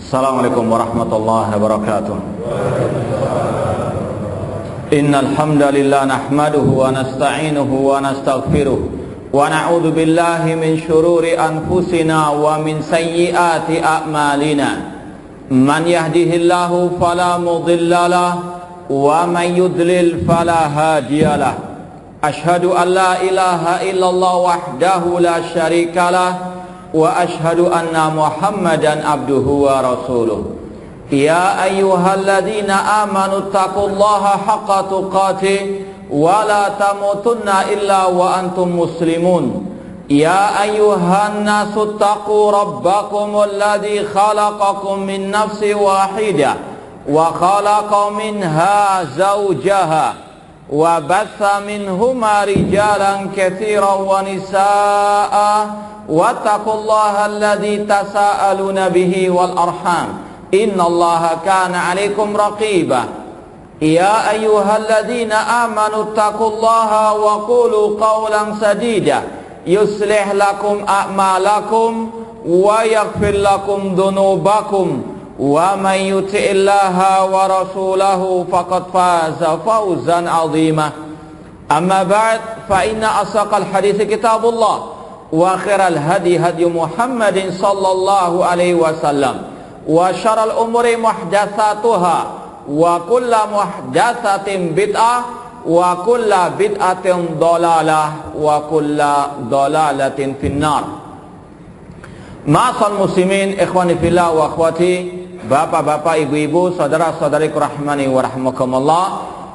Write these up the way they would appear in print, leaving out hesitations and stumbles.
Assalamualaikum warahmatullahi wabarakatuh. Innal hamdalillah nahmaduhu wa nasta'inuhu wa nastaghfiruh wa na'udzu billahi min shururi anfusina wa min sayyiati a'malina. Man yahdihillahu fala mudhillalah wa man yudlil fala hadiyalah. Ashhadu an la ilaha illallah wahdahu la syarikalah wa ashhadu anna Muhammadan abduhu wa rasuluh. Ya ayyuhalladzina amanu taqullaha haqqa tuqatih wa la tamutunna illa wa antum muslimun. Ya ayyuhan nasu taqu rabbakumul ladzi khalaqakum min nafsin wahidah wa khalaqa minha zawjaha wa batha minhuma rijalan katsiran wa nisaa'a wattaqullaha alladzi tasaaluna bihi wal arham innallaha kana 'alaikum raqiba. Ya ayyuhalladzina amanu taqullaha wa qulu qawlan sadida yuslih lakum a'malakum wa yaghfir lakum dhunubakum wa man yuti'illaha wa rasulahu faqad faza fawzan 'azima. Amma ba'd, fa inna asaqal hadithi kitabullah wa khairal hadi hadi Muhammadin sallallahu alaihi wasallam wa syarrul umuri muhdatsatuha wa kullu muhdatsatin bid'ah wa kullu bid'atin dhalalah wa kullu dhalalatin finnar. Ma'asal muslimin ikhwani fillah wa akhwati, bapak-bapak, ibu-ibu, saudara-saudariku rahmani wa rahmakumullah.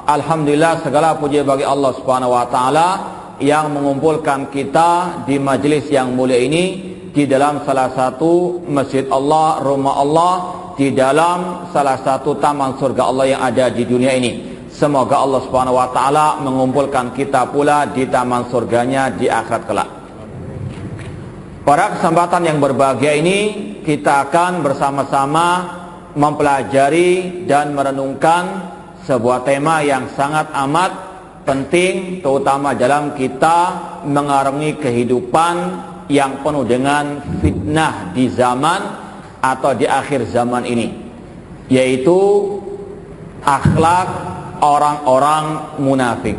Alhamdulillah, segala puji bagi Allah Subhanahu wa taala yang mengumpulkan kita di majelis yang mulia ini di dalam salah satu masjid Allah, rumah Allah, di dalam salah satu taman surga Allah yang ada di dunia ini. Semoga Allah Subhanahu wa taala mengumpulkan kita pula di taman surganya di akhirat kelak. Pada kesempatan yang berbahagia ini kita akan bersama-sama mempelajari dan merenungkan sebuah tema yang sangat amat penting, terutama dalam kita mengarungi kehidupan yang penuh dengan fitnah di zaman atau di akhir zaman ini, yaitu akhlak orang-orang munafik.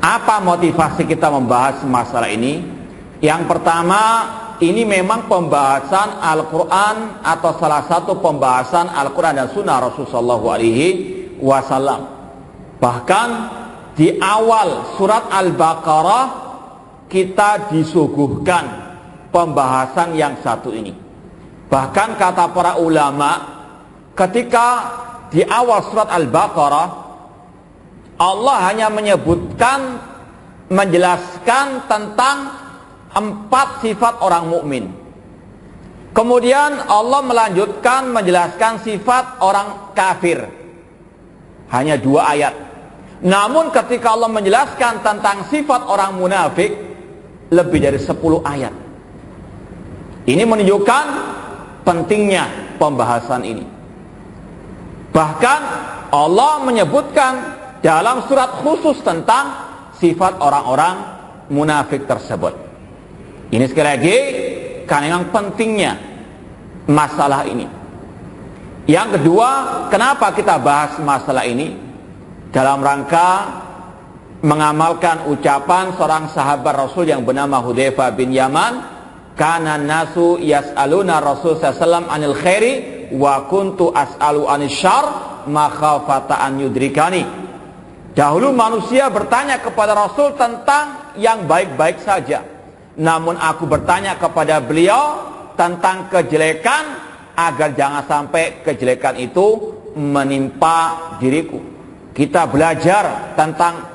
Apa motivasi kita membahas masalah ini? Yang pertama, ini memang pembahasan Al-Quran atau salah satu pembahasan Al-Quran dan Sunnah Rasulullah Shallallahu Alaihi Wasallam. Bahkan di awal surat Al-Baqarah kita disuguhkan pembahasan yang satu ini. Bahkan kata para ulama, ketika di awal surat Al-Baqarah Allah hanya menyebutkan, menjelaskan tentang 4 sifat orang mukmin. Kemudian Allah melanjutkan menjelaskan sifat orang kafir. Hanya 2 ayat. Namun ketika Allah menjelaskan tentang sifat orang munafik, lebih dari 10 ayat. Ini menunjukkan pentingnya pembahasan ini. Bahkan Allah menyebutkan dalam surat khusus tentang sifat orang-orang munafik tersebut. Ini sekali lagi karena memang pentingnya masalah ini. Yang kedua, kenapa kita bahas masalah ini? Dalam rangka mengamalkan ucapan seorang sahabat Rasul yang bernama Hudzaifah bin Yaman, kana nasu yas'aluna Rasul sallallahu alaihi wasallam anil khairi wa kuntu as'alu anis syarr makhafata an yudrikani. Dahulu manusia bertanya kepada Rasul tentang yang baik-baik saja, namun aku bertanya kepada beliau tentang kejelekan agar jangan sampai kejelekan itu menimpa diriku. Kita belajar tentang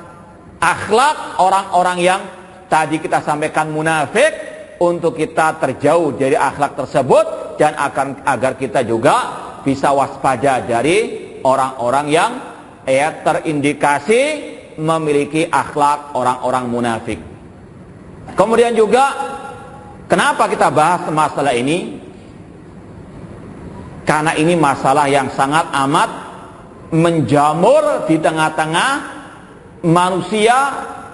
akhlak orang-orang yang tadi kita sampaikan munafik, untuk kita terjauh dari akhlak tersebut dan agar kita juga bisa waspada dari orang-orang yang terindikasi memiliki akhlak orang-orang munafik. Kemudian juga kenapa kita bahas masalah ini? Karena ini masalah yang sangat amat menjamur di tengah-tengah manusia,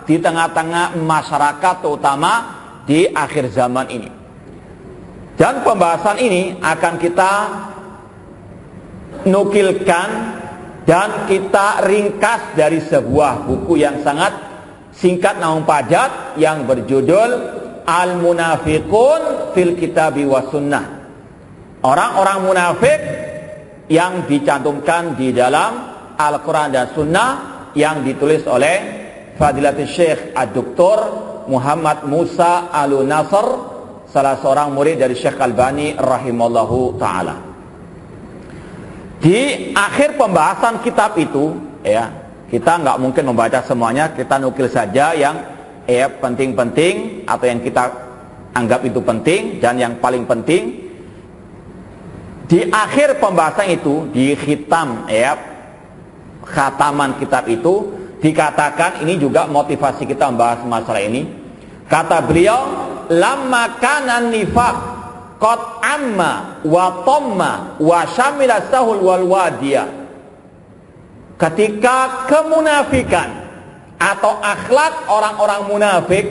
di tengah-tengah masyarakat, terutama di akhir zaman ini. Dan pembahasan ini akan kita nukilkan dan kita ringkas dari sebuah buku yang sangat singkat namun padat yang berjudul Al-Munafiqun fil Kitabi was Sunnah. Orang-orang munafik yang dicantumkan di dalam Al-Quran dan Sunnah yang ditulis oleh Fadilatul Syekh Ad-Doktor Muhammad Musa Al-Nasr, salah seorang murid dari Syekh Albani rahimallahu ta'ala. Di akhir pembahasan kitab itu, ya, kita nggak mungkin membaca semuanya, kita nukil saja yang penting-penting atau yang kita anggap itu penting dan yang paling penting. Di akhir pembahasan itu, di khitam, khataman kitab itu dikatakan, ini juga motivasi kita membahas masalah ini. Kata beliau, lamma kana nifaq qad amma wa tamma wa syamila sahul wal wadiya. Ketika kemunafikan atau akhlak orang-orang munafik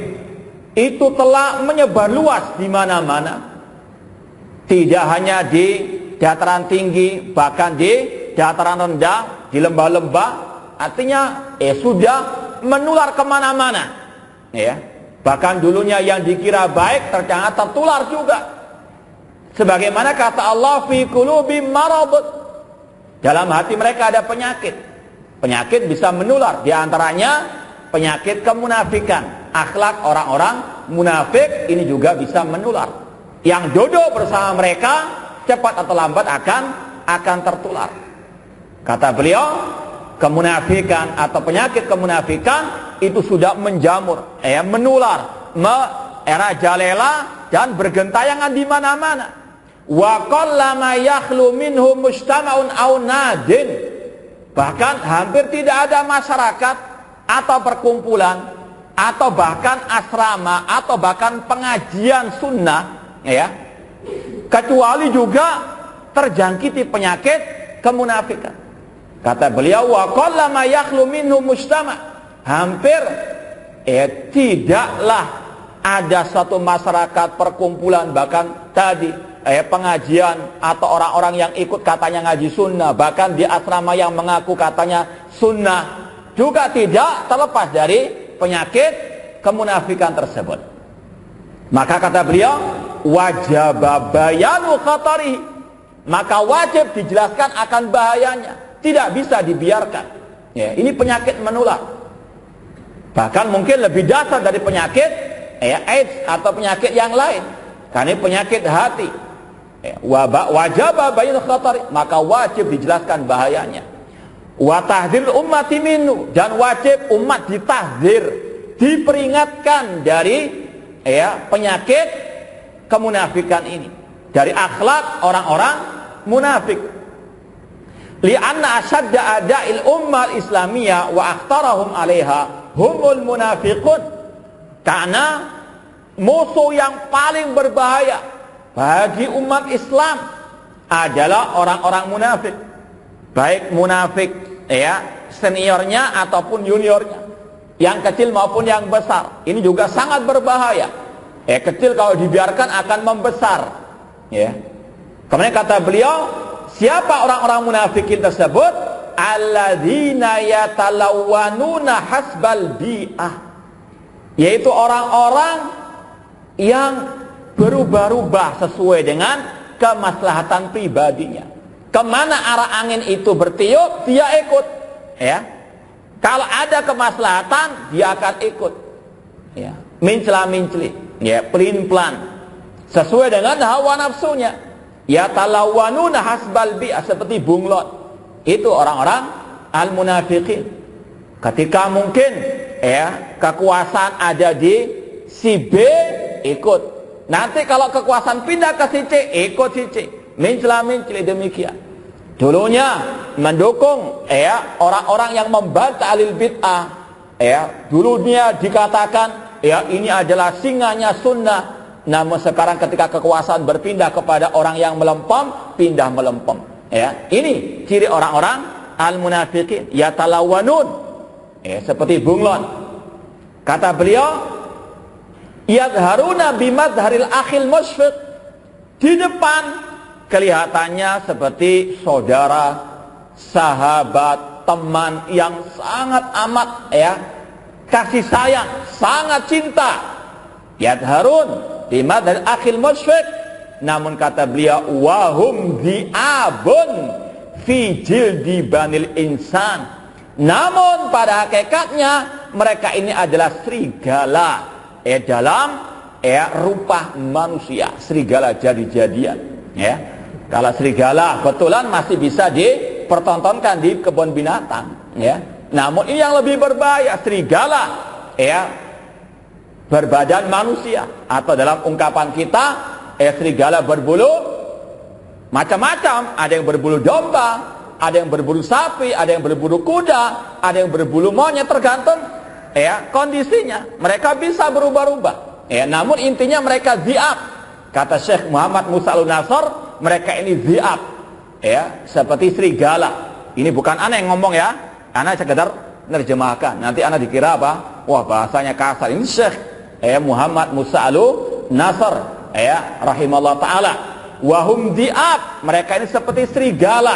itu telah menyebar luas di mana-mana, tidak hanya di dataran tinggi, bahkan di dataran rendah, di lembah-lembah, artinya sudah menular kemana-mana, ya. Bahkan dulunya yang dikira baik ternyata tertular juga. Sebagaimana kata Allah, fi qulubihim marad, dalam hati mereka ada penyakit. Penyakit bisa menular, di antaranya penyakit kemunafikan. Akhlak orang-orang munafik ini juga bisa menular. Yang duduk bersama mereka cepat atau lambat akan tertular. Kata beliau, kemunafikan atau penyakit kemunafikan itu sudah menjamur, menular, merajalela dan bergentayangan di mana-mana. Wa qallama yakhlu minhu mujtama'un aw nadin. Bahkan hampir tidak ada masyarakat atau perkumpulan atau bahkan asrama atau bahkan pengajian sunnah, kecuali juga terjangkiti penyakit kemunafikan. Kata beliau, wa qallama yakhlu minhu mujtama'. Hampir tidaklah ada satu masyarakat perkumpulan, bahkan tadi pengajian atau orang-orang yang ikut katanya ngaji sunnah, bahkan di asrama yang mengaku katanya sunnah, juga tidak terlepas dari penyakit kemunafikan tersebut. Maka kata beliau, wajib bayanu khatarihi, maka wajib dijelaskan akan bahayanya, tidak bisa dibiarkan. Ini penyakit menular. Bahkan mungkin lebih dasar dari penyakit AIDS atau penyakit yang lain. Karena ini penyakit hati. Wajib bayanu khatari, maka wajib dijelaskan bahayanya. Wa tahdzir ummati minhu, dan wajib umat ditahdzir, diperingatkan dari penyakit kemunafikan ini, dari akhlak orang-orang munafik. Li'anna asyadda a'da'il ummah islamiyah wa akhtarahum 'alaiha humul munafiqun. Karena musuh yang paling berbahaya bagi umat Islam adalah orang-orang munafik. Baik munafik seniornya ataupun juniornya, yang kecil maupun yang besar. Ini juga sangat berbahaya. Kecil kalau dibiarkan akan membesar. Kemudian kata beliau, siapa orang-orang munafikin tersebut? Alladzina yatalawwanuna hasbal bi'ah, yaitu orang-orang yang berubah-ubah sesuai dengan kemaslahatan pribadinya. Kemana arah angin itu bertiup, dia ikut. Kalau ada kemaslahatan, dia akan ikut. Mincela-minceli, pelin-pelan, sesuai dengan hawa nafsunya. Yatalawwanuna hasbal bi'ah, seperti bunglon. Itu orang-orang al-munafiqin. Ketika mungkin kekuasaan ada di si B, ikut. Nanti kalau kekuasaan pindah ke si C, ikut si C. Mencela-mencela demikian. Dulunya mendukung orang-orang yang membantah alil bid'ah. Dulunya dikatakan ini adalah singanya sunnah. Namun sekarang ketika kekuasaan berpindah kepada orang yang melempem, pindah melempem. Ini ciri orang-orang al-munafiqin, yatalawwanun, seperti bunglon. Kata beliau, yadharuna bimadharil akhil musyfiq, Di depan kelihatannya seperti saudara, sahabat, teman yang sangat amat kasih sayang, sangat cinta. Yadharun bima dari akhil musyrik. Namun kata beliau, wahum di'abun fi jildi banil insan. Namun pada hakikatnya mereka ini adalah serigala dalam rupa manusia. Serigala jadi-jadian. Kalau serigala kebetulan masih bisa dipertontonkan di kebun binatang. Namun ini yang lebih berbahaya, serigala berbadan manusia, atau dalam ungkapan kita serigala berbulu macam-macam. Ada yang berbulu domba, ada yang berbulu sapi, ada yang berbulu kuda, ada yang berbulu monyet, tergantung kondisinya. Mereka bisa berubah-ubah. Namun intinya mereka zi'ab. Kata Syekh Muhammad Musa Al-Nasr, mereka ini zi'ab, seperti serigala. Ini bukan ana yang ngomong ya, ana sekedar nerjemahkan. Nanti ana dikira apa? Wah, bahasanya kasar. Ini Syekh Muhammad Musa Al-Nasr rahimahullah ta'ala. Wahum di'ab, mereka ini seperti serigala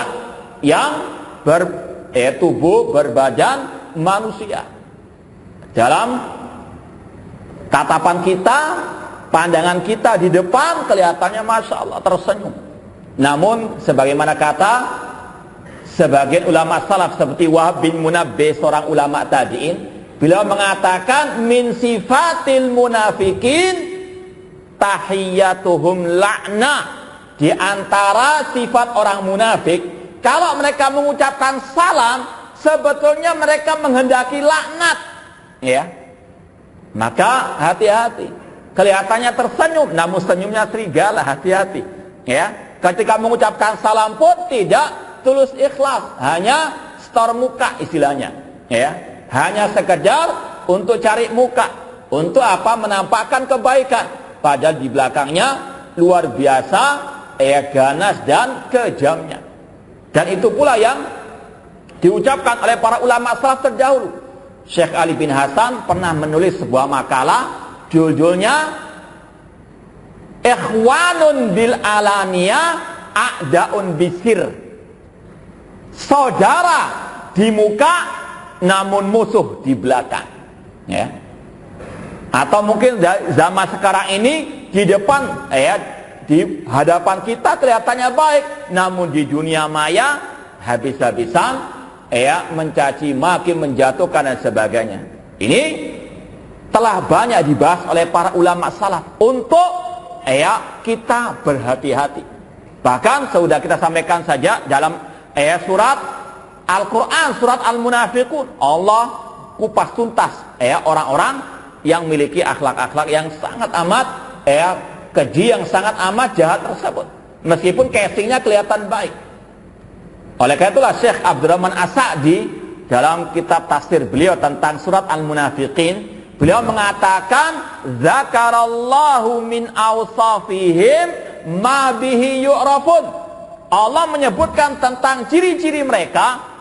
yang tubuh berbadan manusia. Dalam tatapan kita, pandangan kita di depan kelihatannya Masya Allah tersenyum. Namun sebagaimana kata sebagian ulama salaf seperti Wahab bin Munabbih, seorang ulama tabi'in, beliau mengatakan min sifatil munafikin tahiyyatuhum la'nah. Di antara sifat orang munafik, kalau mereka mengucapkan salam, sebetulnya mereka menghendaki laknat. Maka hati-hati. Kelihatannya tersenyum, namun senyumnya serigala, hati-hati. Ketika mengucapkan salam pun tidak tulus ikhlas, hanya setor muka istilahnya. Hanya sekedar untuk cari muka, untuk apa? Menampakkan kebaikan. Padahal di belakangnya luar biasa ganas dan kejamnya. Dan itu pula yang diucapkan oleh para ulama salaf terdahulu. Syekh Ali bin Hasan pernah menulis sebuah makalah, judulnya Ikhwanun bil alaniyah a'daun bisir. Saudara di muka namun musuh di belakang. Atau mungkin zaman sekarang ini di depan di hadapan kita kelihatannya baik, namun di dunia maya habis-habisan mencaci maki, menjatuhkan dan sebagainya. Ini telah banyak dibahas oleh para ulama salaf untuk kita berhati-hati. Bahkan sudah kita sampaikan saja dalam surat Al-Quran, surat Al-Munafiqun, Allah kupas tuntas orang-orang yang memiliki akhlak-akhlak yang sangat amat keji, yang sangat amat jahat tersebut, meskipun casingnya kelihatan baik. Oleh karena itulah Syekh Abdurrahman As-Sa'di dalam kitab tafsir beliau tentang surat Al-Munafiqin, beliau mengatakan zakarallahu min awsafihim ma bihi yu'rafun. Allah menyebutkan tentang ciri-ciri mereka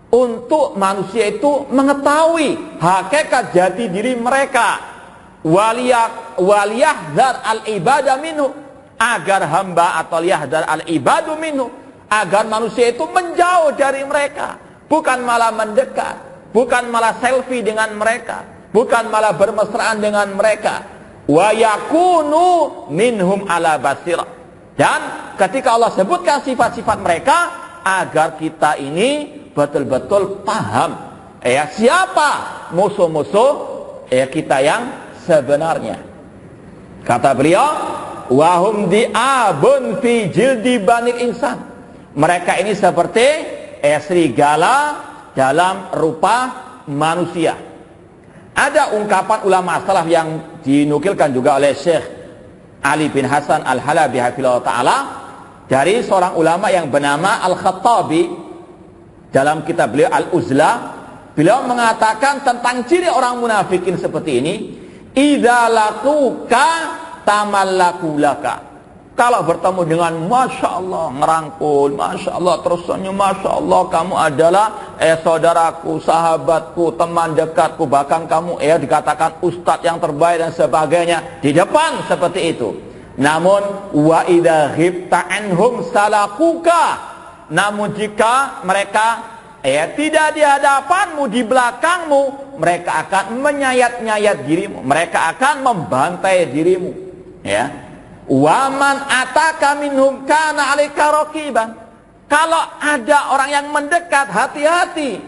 untuk manusia itu mengetahui hakikat jati diri mereka. Waliyahdar al-ibadah minhu, agar hamba atau liyahdar al-ibadu minhu, agar manusia itu menjauh dari mereka, bukan malah mendekat, bukan malah selfie dengan mereka, bukan malah bermesraan dengan mereka. Wa yakunu minhum ala basirah. Dan ketika Allah sebutkan sifat-sifat mereka, agar kita ini betul-betul paham siapa musuh-musuh kita yang sebenarnya. Kata beliau, wahum di'abun fi jildi banil insan. Mereka ini seperti serigala dalam rupa manusia. Ada ungkapan ulama salaf yang dinukilkan juga oleh Syekh Ali bin Hasan Al-Halabi hafizahullah ta'ala, dari seorang ulama yang bernama Al-Khattabi. Dalam kitab beliau Al-Uzlah, beliau mengatakan tentang ciri orang munafikin seperti ini, idza laquka tamallaku laka. Kalau bertemu dengan Masya Allah ngerangkul, Masya Allah tersenyum, Masya Allah kamu adalah saudaraku, sahabatku, teman dekatku, bahkan kamu dikatakan ustadz yang terbaik dan sebagainya, di depan seperti itu. Namun wa idza ghibta anhum salakuka. Namun jika mereka tidak di hadapanmu, di belakangmu, mereka akan menyayat-nyayat dirimu, mereka akan membantai dirimu. Ya. Wa man ataka minhum kana 'alaika raqiban. Kalau ada orang yang mendekat, hati-hati.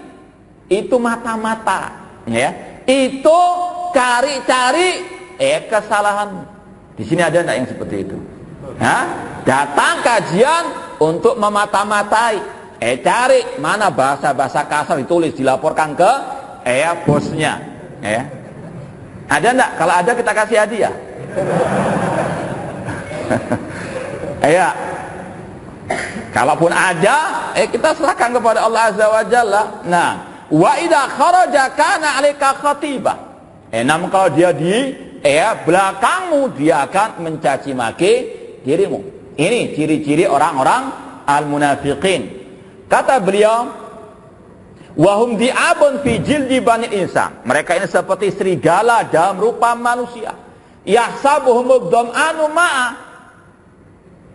Itu mata-mata, ya. Itu cari-cari kesalahan. Di sini ada enggak yang seperti itu? Datang kajian untuk memata-matai. Cari mana bahasa-bahasa kasar ditulis, dilaporkan ke bosnya. Ada enggak? Kalau ada kita kasih hadiah. Kalaupun ada, kita serahkan kepada Allah Azza wa Jalla. Nah, wa idza kharaja kana 'alaika khatibah. Namun kalau dia di belakangmu, dia akan mencaci maki dirimu. Ini ciri-ciri orang-orang al-munafiqin. Kata beliau, wahum di'abun fi jildi bani insan. Mereka ini seperti serigala dalam rupa manusia. Yahsabuhum dham'anu ma'a.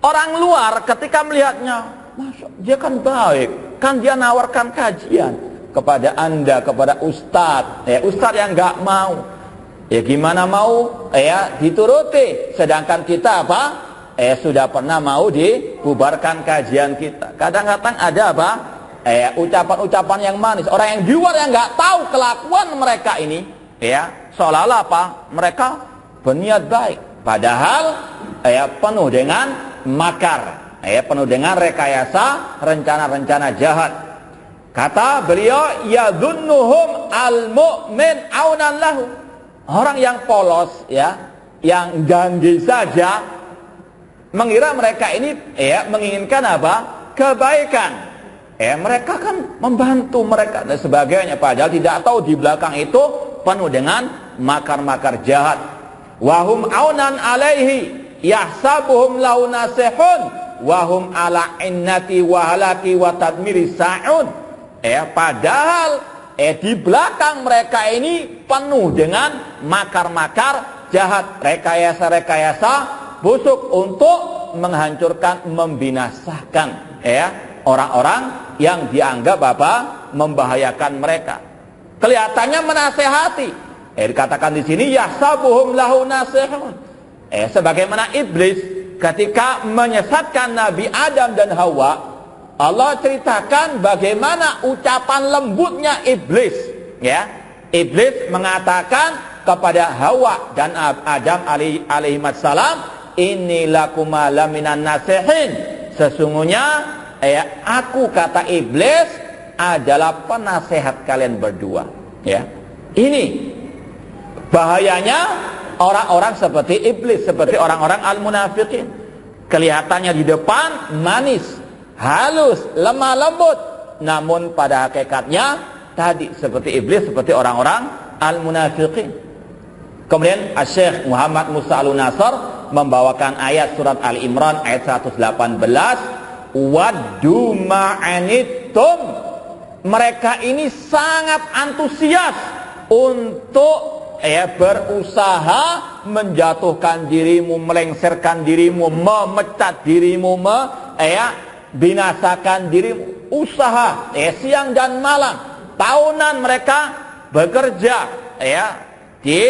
Orang luar ketika melihatnya, Masya, dia kan baik, kan dia nawarkan kajian kepada anda, kepada ustadz, ustadz yang nggak mau, gimana mau, dituruti, sedangkan kita apa, sudah pernah mau dibubarkan kajian kita. Kadang-kadang ada apa, ucapan-ucapan yang manis, orang yang di luar yang nggak tahu kelakuan mereka ini, seolah-olah apa, mereka berniat baik, padahal penuh dengan makar, penuh dengan rekayasa, rencana-rencana jahat. Kata beliau, yadhunnuhum al-mu'min aunan lahu. Orang yang polos, yang janji saja, mengira mereka ini menginginkan apa? Kebaikan. Mereka kan membantu mereka dan sebagainya, padahal tidak tahu di belakang itu penuh dengan makar-makar jahat. Wahum aunan alaihi yahsabuhum lau nasihun wahum ala innati wa halaki wa tadmiri sa'un. Padahal di belakang mereka ini penuh dengan makar-makar jahat, rekayasa-rekayasa busuk untuk menghancurkan, membinasakan orang-orang yang dianggap membahayakan mereka. Kelihatannya menasehati. Dikatakan di sini yahsabuhum lahu nasihun. Sebagaimana iblis ketika menyesatkan Nabi Adam dan Hawa, Allah ceritakan bagaimana ucapan lembutnya iblis. Iblis mengatakan kepada Hawa dan Adam alaihissalam, inni lakuma laminan nasihin. Sesungguhnya aku, kata iblis, adalah penasehat kalian berdua. Ini bahayanya orang-orang seperti iblis, seperti orang-orang al-munafiqin. Kelihatannya di depan manis, halus, lemah lembut, namun pada hakikatnya tadi seperti iblis, seperti orang-orang al-munafiqin. Kemudian Syekh Muhammad Musa Al-Nasr membawakan ayat surat Al-Imran ayat 118, waddu ma'anittum. Mereka ini sangat antusias untuk berusaha menjatuhkan dirimu, melengsarkan dirimu, memecat dirimu, binasakan dirimu. Usaha siang dan malam, tahunan mereka bekerja di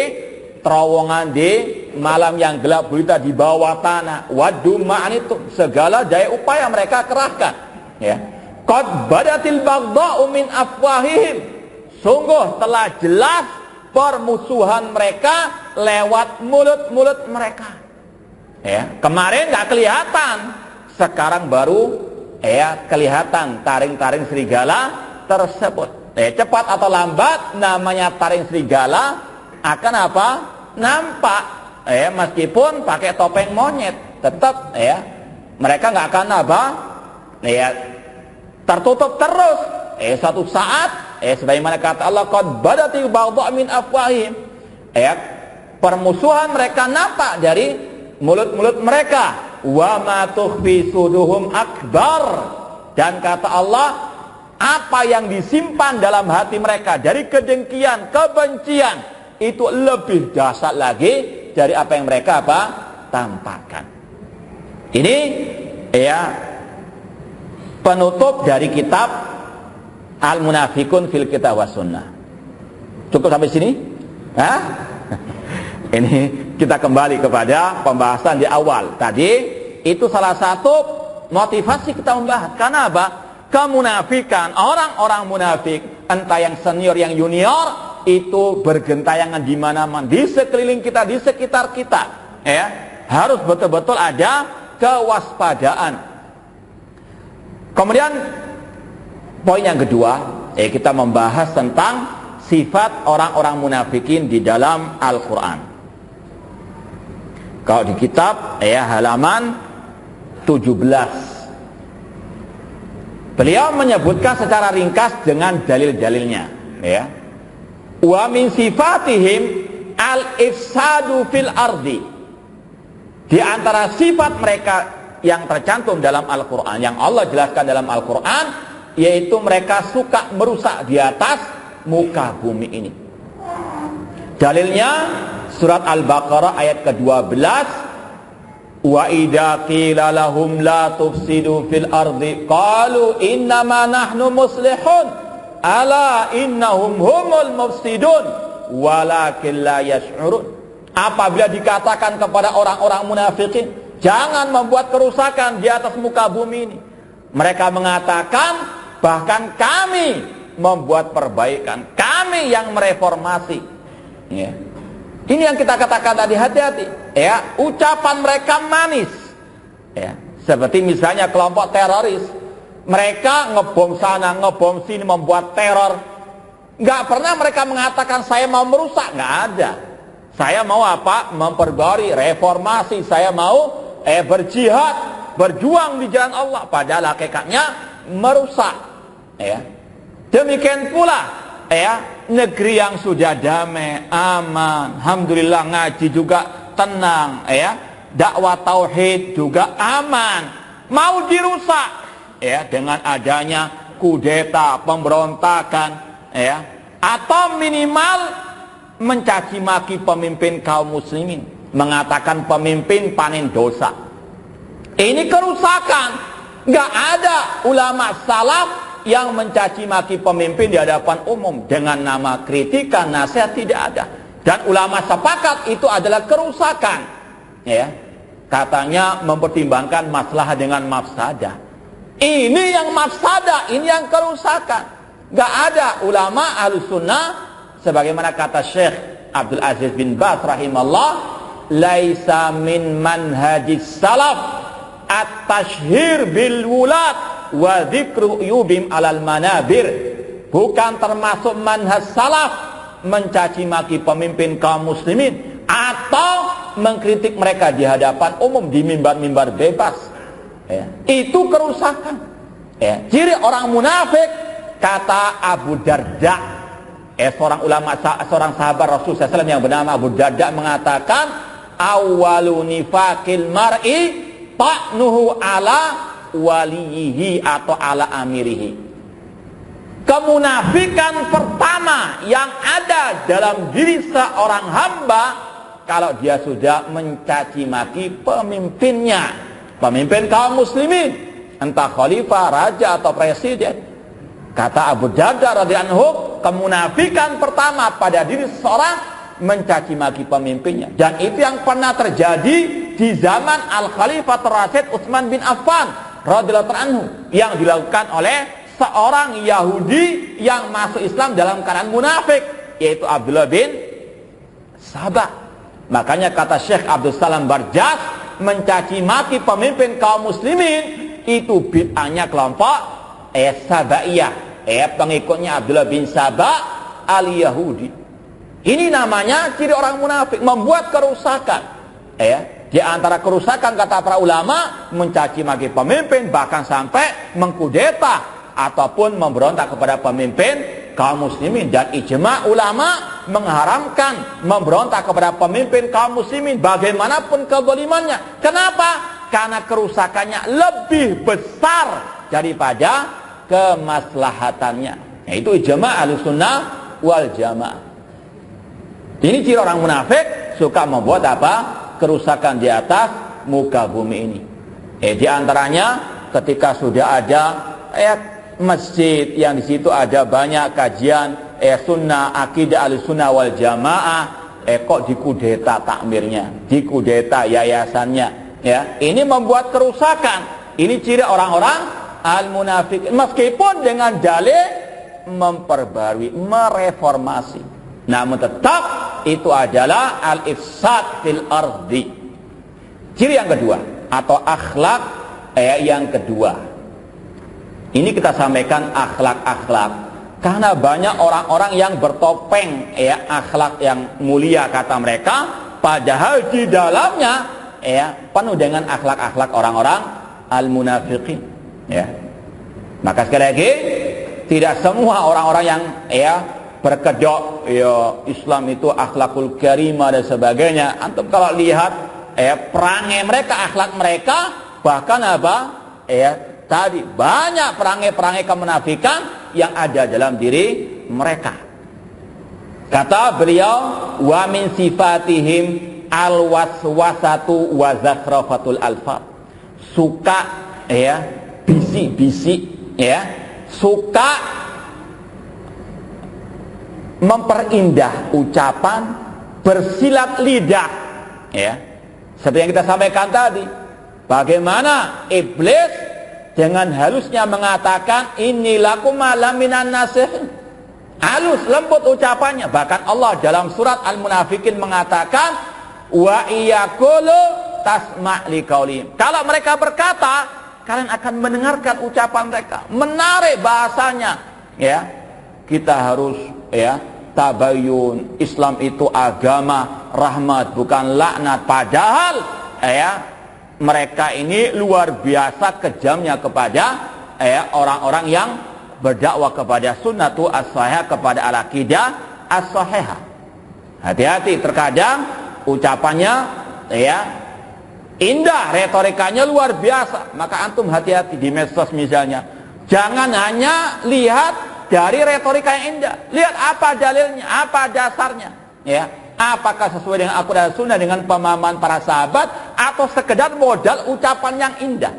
terowongan, di malam yang gelap gulita, di bawah tanah. Waddu ma'anitum, segala daya upaya mereka kerahkan. Qad badatil baghdha'u min afwahihim. Sungguh telah jelas permusuhan mereka lewat mulut-mulut mereka. Kemarin nggak kelihatan, sekarang baru kelihatan taring-taring serigala tersebut. Cepat atau lambat namanya taring serigala akan apa? Nampak. Meskipun pakai topeng monyet, tetap mereka nggak akan apa? Tertutup terus. Suatu saat sebagaimana kata Allah, qad badatil baghdha min afwahihim. Permusuhan mereka nampak dari mulut-mulut mereka. Wa ma tukhfi suduhum akbar. Dan kata Allah, apa yang disimpan dalam hati mereka dari kedengkian, kebencian, itu lebih dahsyat lagi dari apa yang mereka tampakkan. Ini ya penutup dari kitab Al-Munafiqun fil Kitab was Sunnah. Cukup sampai sini? Hah? Ini kita kembali kepada pembahasan di awal. Tadi itu salah satu motivasi kita membahas. Karena apa? Kemunafikan, orang-orang munafik, entah yang senior yang junior, itu bergentayangan di mana-mana, di sekeliling kita, di sekitar kita. Ya, harus betul-betul ada kewaspadaan. Kemudian poin yang kedua, kita membahas tentang sifat orang-orang munafikin di dalam Al-Quran. Kalau di kitab halaman 17, beliau menyebutkan secara ringkas dengan dalil-dalilnya. Ya, wa min sifatihim al-ifsadu fil ardi. Di antara sifat mereka yang tercantum dalam Al-Quran, yang Allah jelaskan dalam Al-Quran, yaitu mereka suka merusak di atas muka bumi ini. Dalilnya surat Al-Baqarah ayat ke-12, wa idza qila lahum la tufsidu fil ardi qalu innama nahnu muslihun ala innahum humul mufsidun walakin la yash'urun. Apabila dikatakan kepada orang-orang munafikin, jangan membuat kerusakan di atas muka bumi ini, mereka mengatakan bahkan kami membuat perbaikan, kami yang mereformasi. Ya. Ini yang kita katakan tadi, hati-hati. Ya, ucapan mereka manis. Ya, seperti misalnya kelompok teroris, mereka ngebom sana, ngebom sini, membuat teror. Nggak pernah mereka mengatakan saya mau merusak, nggak ada. Saya mau apa? Memperbarui, reformasi. Saya mau berjihad, berjuang di jalan Allah. Padahal hakikatnya merusak. Ya. Demikian pula negeri yang sudah damai, aman, alhamdulillah, ngaji juga tenang, dakwah tauhid juga aman, mau dirusak dengan adanya kudeta, pemberontakan, atau minimal mencaci maki pemimpin kaum muslimin, mengatakan pemimpin panen dosa. Ini kerusakan. Nggak ada ulama salaf yang mencaci maki pemimpin di hadapan umum dengan nama kritikan, nasihat, tidak ada. Dan ulama sepakat itu adalah kerusakan. Ya, katanya mempertimbangkan maslahat dengan mafsadah. Ini yang mafsadah, ini yang kerusakan. Nggak ada ulama Ahlus Sunnah, sebagaimana kata Syekh Abdul Aziz bin Baz rahimahullah, laisa min manhajis salaf at-tashhir bil wulat wa dzikru yubim alal manabir. Bukan termasuk manhaj salaf mencaci maki pemimpin kaum muslimin atau mengkritik mereka di hadapan umum di mimbar-mimbar bebas. Itu kerusakan. Ciri orang munafik, kata Abu Darda, seorang ulama, seorang sahabat Rasul SAW yang bernama Abu Darda, mengatakan awwalu nifaqil mar'i ta'nuhu ala waliyihi atau ala amirihi. Kemunafikan pertama yang ada dalam diri seorang hamba kalau dia sudah mencaci maki pemimpinnya, pemimpin kaum muslimin, entah khalifah, raja atau presiden. Kata Abu Darda radhiyallahu anhu, kemunafikan pertama pada diri seseorang mencaci maki pemimpinnya. Dan itu yang pernah terjadi di zaman Al-Khalifatul Rasyid Utsman bin Affan radhiyallahu anhu, yang dilakukan oleh seorang Yahudi yang masuk Islam dalam keadaan munafik, yaitu Abdullah bin Sabah. Makanya kata Syekh Abdul Salam Barjas, mencaci maki pemimpin kaum muslimin itu bid'ahnya kelompok Sabaiyah, pengikutnya Abdullah bin Sabah al-Yahudi. Ini namanya ciri orang munafik, membuat kerusakan. Di antara kerusakan kata para ulama, mencaci maki pemimpin, bahkan sampai mengkudeta ataupun memberontak kepada pemimpin kaum muslimin. Dan ijma ulama mengharamkan memberontak kepada pemimpin kaum muslimin bagaimanapun kezalimannya. Kenapa? Karena kerusakannya lebih besar daripada kemaslahatannya. Itu ijma Ahlussunnah wal Jamaah. Ini ciri orang munafik, suka membuat apa? kerusakan di atas muka bumi ini. Di antaranya ketika sudah ada masjid yang di situ ada banyak kajian sunnah, akidah Ahlussunnah wal Jamaah, kok dikudeta takmirnya, dikudeta yayasannya, ya. Ini membuat kerusakan. Ini ciri orang-orang al-munafiq, meskipun dengan dalih memperbarui, mereformasi, namun tetap itu adalah al-ifsad fil ardi. Ciri yang kedua atau akhlak yang kedua, ini kita sampaikan akhlak-akhlak karena banyak orang-orang yang bertopeng akhlak yang mulia kata mereka, padahal di dalamnya penuh dengan akhlak-akhlak orang-orang al-munafiqin, ya. Maka sekali lagi, tidak semua orang-orang yang berkedok Islam itu akhlakul karimah dan sebagainya. Antum kalau lihat perangai mereka, akhlak mereka, bahkan tadi banyak perangai-perangai kemunafikan yang ada dalam diri mereka. Kata beliau, wa min sifatihim al-waswasatu wa zakhrafatul alfaz. Suka bisik-bisik, suka memperindah ucapan, bersilat lidah, seperti yang kita sampaikan tadi, bagaimana iblis dengan halusnya mengatakan inilakum malaminan nasihin, halus lembut ucapannya. Bahkan Allah dalam surat Al-Munafikin mengatakan wa iyaqulu tasma' liqaulihim, kalau mereka berkata kalian akan mendengarkan ucapan mereka, menarik bahasanya, kita harus tabayun, Islam itu agama rahmat bukan laknat, padahal mereka ini luar biasa kejamnya kepada orang-orang yang berdakwah kepada sunnatu as-sahihah, kepada al-aqidah as-sahihah. Hati-hati, terkadang ucapannya indah, retorikanya luar biasa. Maka antum hati-hati di medsos misalnya, jangan hanya lihat dari retorika yang indah, lihat apa dalilnya, apa dasarnya, apakah sesuai dengan Al-Quran dan Sunnah, dengan pemahaman para sahabat, atau sekedar modal ucapan yang indah,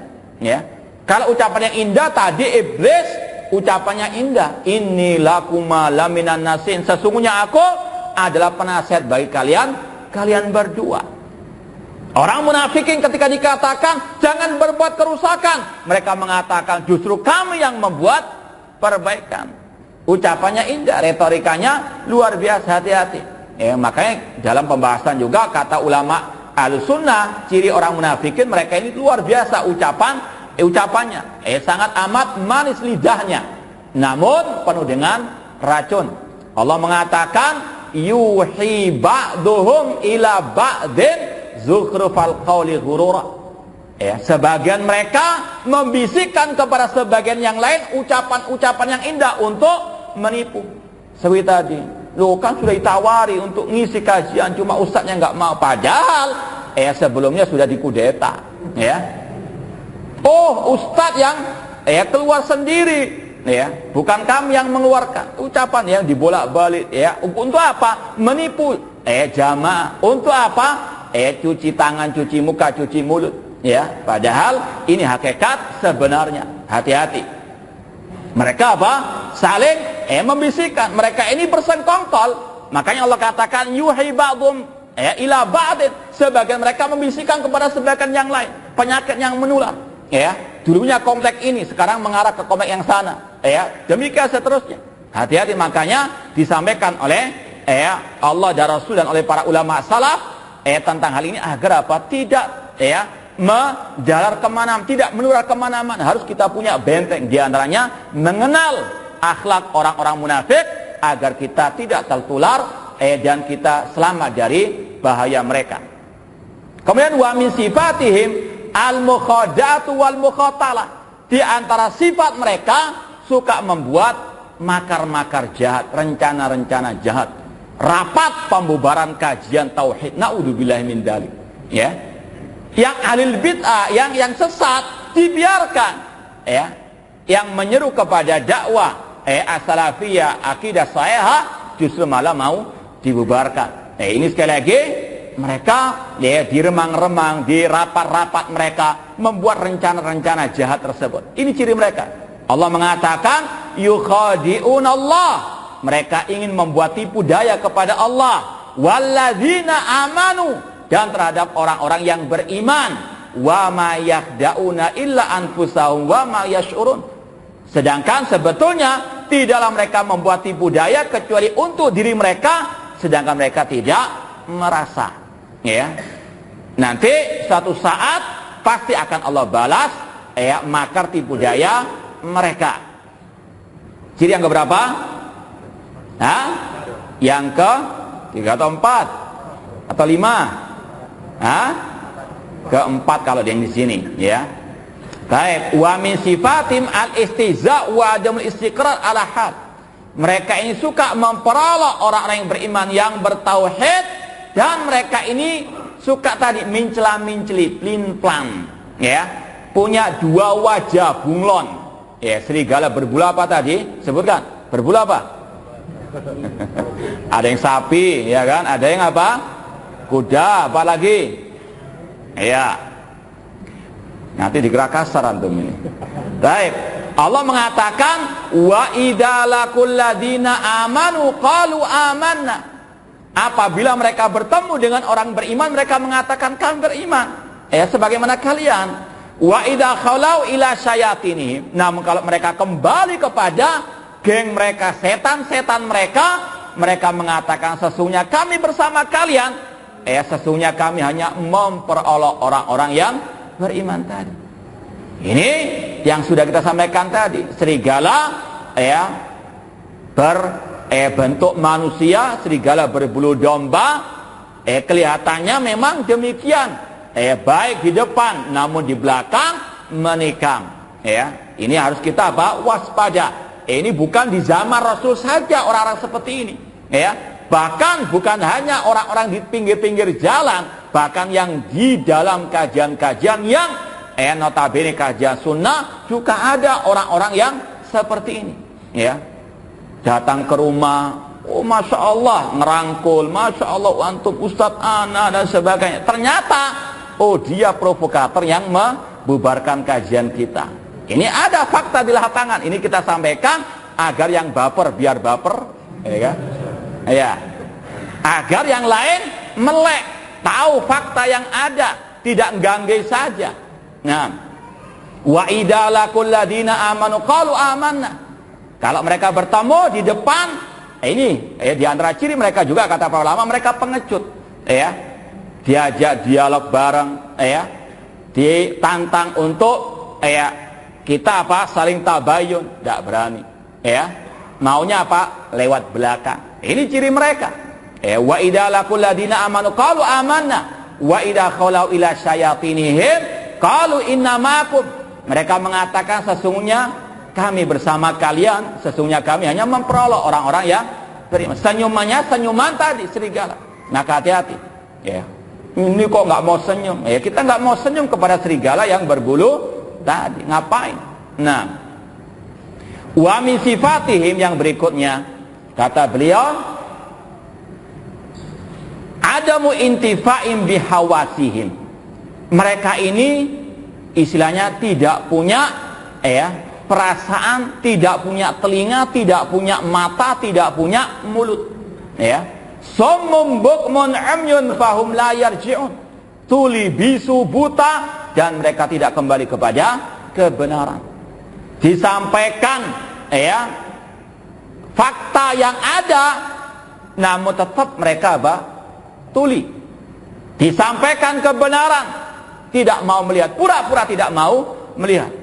Kalau ucapan yang indah tadi iblis ucapannya indah, innilakuma laminan nasin, sesungguhnya aku adalah penasihat bagi kalian berdua. Orang munafikin ketika dikatakan jangan berbuat kerusakan, mereka mengatakan justru kami yang membuat perbaikan. Ucapannya indah, retorikanya luar biasa, hati-hati. Makanya dalam pembahasan juga kata ulama Ahlussunnah, ciri orang munafikin, mereka ini luar biasa ucapannya, sangat amat manis lidahnya, namun penuh dengan racun. Allah mengatakan yuhi ba'duhum ila ba'din zukhrufal qawli ghurura. Sebagian mereka membisikkan kepada sebagian yang lain ucapan-ucapan yang indah untuk menipu. Seperti tadi, loh kan sudah ditawari untuk ngisi kajian, cuma ustadznya nggak mau, padahal sebelumnya sudah dikudeta, Oh, ustadz yang keluar sendiri, bukan kami yang mengeluarkan ucapan yang dibolak-balik, untuk apa? Menipu jamaah. Untuk apa? Cuci tangan, cuci muka, cuci mulut, padahal ini hakikat sebenarnya. Hati-hati. Mereka apa? Saling membisikkan. Mereka ini bersengkongkol. Makanya Allah katakan yuhi ba'dhum ila ba'din. Sebagian mereka membisikkan kepada sebagian yang lain, penyakit yang menular. Dulunya komplek ini, sekarang mengarah ke komplek yang sana. Demikian seterusnya. Hati-hati, makanya disampaikan oleh Allah dan Rasul dan oleh para ulama salaf tentang hal ini agar apa? Tidak menjalar kemana, tidak menular kemana-mana. Harus kita punya benteng, di antaranya mengenal akhlak orang-orang munafik agar kita tidak tertular dan kita selamat dari bahaya mereka. Kemudian wa min sifatihim al-mukhadatu wal mukhatalah. Di antara sifat mereka suka membuat makar-makar jahat, rencana-rencana jahat, rapat pembubaran kajian tauhid, naudzubillahi min dzalik, Yang ahlul bid'ah, yang sesat dibiarkan, Yang menyeru kepada dakwah as-salafiyah, akidah sahihah, justru malah mau dibubarkan. Ini sekali lagi mereka di remang-remang, di rapat-rapat mereka membuat rencana-rencana jahat tersebut. Ini ciri mereka. Allah mengatakan yukhadi'un Allah, mereka ingin membuat tipu daya kepada Allah. Walladzina amanu, dan terhadap orang-orang yang beriman. Wa ma yakhda'una illa anfusahum wa ma yash'urun. Sedangkan sebetulnya tidaklah mereka membuat tipu daya kecuali untuk diri mereka, sedangkan mereka tidak merasa. Ya, nanti suatu saat pasti akan Allah balas makar tipu daya mereka. Ciri yang keberapa? Yang ke 3 atau 4 atau 5? Keempat kalau yang di sini, ya. Baik, wa min sifatim al-istiza wa adamul istiqrar ala hal. Mereka ini suka memperolok orang-orang yang beriman yang bertauhid, dan mereka ini suka tadi mencela-menceli, plin-plan, ya. Punya 2 wajah bunglon. Ya, serigala berbulu apa tadi? Sebutkan. Berbulu apa? Ada yang sapi, ya kan? Ada yang apa? Kuda, apa lagi? Ya. Nanti dikira kasar antum ini. Baik. Allah mengatakan wa idalakul ladina amanu qalu amanna. Apabila mereka bertemu dengan orang beriman, mereka mengatakan kami beriman. Sebagaimana kalian. Wa idza khalau ila syayatinihim. Namun kalau mereka kembali kepada geng mereka, setan-setan mereka, mereka mengatakan sesungguhnya kami bersama kalian. Sesungguhnya kami hanya memperolok orang-orang yang beriman tadi. Ini yang sudah kita sampaikan tadi. Serigala berbentuk manusia, serigala berbulu domba, kelihatannya memang demikian. Baik di depan, namun di belakang menikam. Ini harus kita waspada. Ini bukan di zaman Rasul saja orang-orang seperti ini. Bahkan bukan hanya orang-orang di pinggir-pinggir jalan, bahkan yang di dalam kajian-kajian yang notabene kajian sunnah juga ada orang-orang yang seperti ini. Datang ke rumah, masya Allah ngerangkul, masya Allah antum Ustadz Ana dan sebagainya. Ternyata dia provokator yang membubarkan kajian kita. Ini ada fakta di lapangan. Ini kita sampaikan agar yang baper biar baper, agar yang lain melek, tahu fakta yang ada, tidak gangge saja. Nah, wa idalakul ladina amanu qalu amanna. Kalau mereka bertemu di depan, ini di antara ciri mereka juga kata para ulama, mereka pengecut, diajak dialog bareng, ditantang untuk kita saling tabayun, tidak berani, maunya lewat belakang. Ini ciri mereka. Wa idalakul ladina amanu qalu amanna wa idza khalau ila syayatinihim qalu inna ma'akum. Mereka mengatakan sesungguhnya kami bersama kalian, sesungguhnya kami hanya memperolok orang-orang yang beriman. Senyumannya senyuman tadi serigala. Maka hati-hati. Ini kok nggak mau senyum? Kita nggak mau senyum kepada serigala yang berbulu tadi. Ngapain? Nah, wa min sifatihim yang berikutnya kata beliau adamu intifa'im bihawasihim. Mereka ini istilahnya tidak punya perasaan, tidak punya telinga, tidak punya mata, tidak punya mulut. Summum bukmun umyun fahum la yarji'un. Tuli bisu buta dan mereka tidak kembali kepada kebenaran. Disampaikan fakta yang ada, namun tetap mereka tuli. Disampaikan kebenaran, tidak mau melihat, pura-pura tidak mau melihat.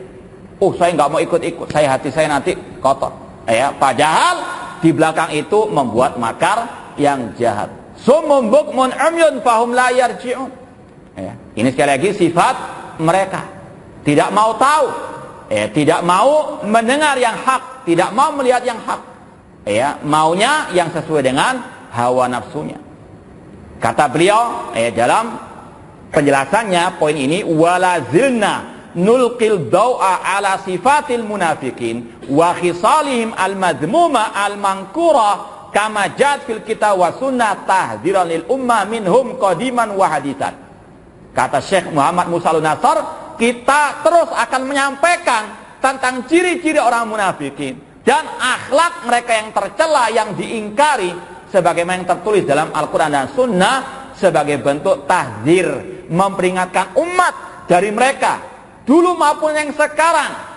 Saya nggak mau ikut-ikut, hati saya nanti kotor. Padahal di belakang itu membuat makar yang jahat. Summum bukmun umyun fahum la yarji'un. Ini sekali lagi sifat mereka. Tidak mau tahu, tidak mau mendengar yang hak, tidak mau melihat yang hak. Maunya yang sesuai dengan hawa nafsunya. Kata beliau dalam penjelasannya poin ini, walazilna nulqil daw'a ala sifatil munafiqin wa khisalihim al-madhmuma al-mankura kama ja'at fil kitab wa sunnah tahdziran lil ummah minhum qadiman wa haditsan. Kata Syekh Muhammad Musa Al-Nasr, kita terus akan menyampaikan tentang ciri-ciri orang munafikin dan akhlak mereka yang tercela, yang diingkari, sebagaimana yang tertulis dalam Al-Quran dan Sunnah, sebagai bentuk tahdzir, memperingatkan umat dari mereka dulu maupun yang sekarang.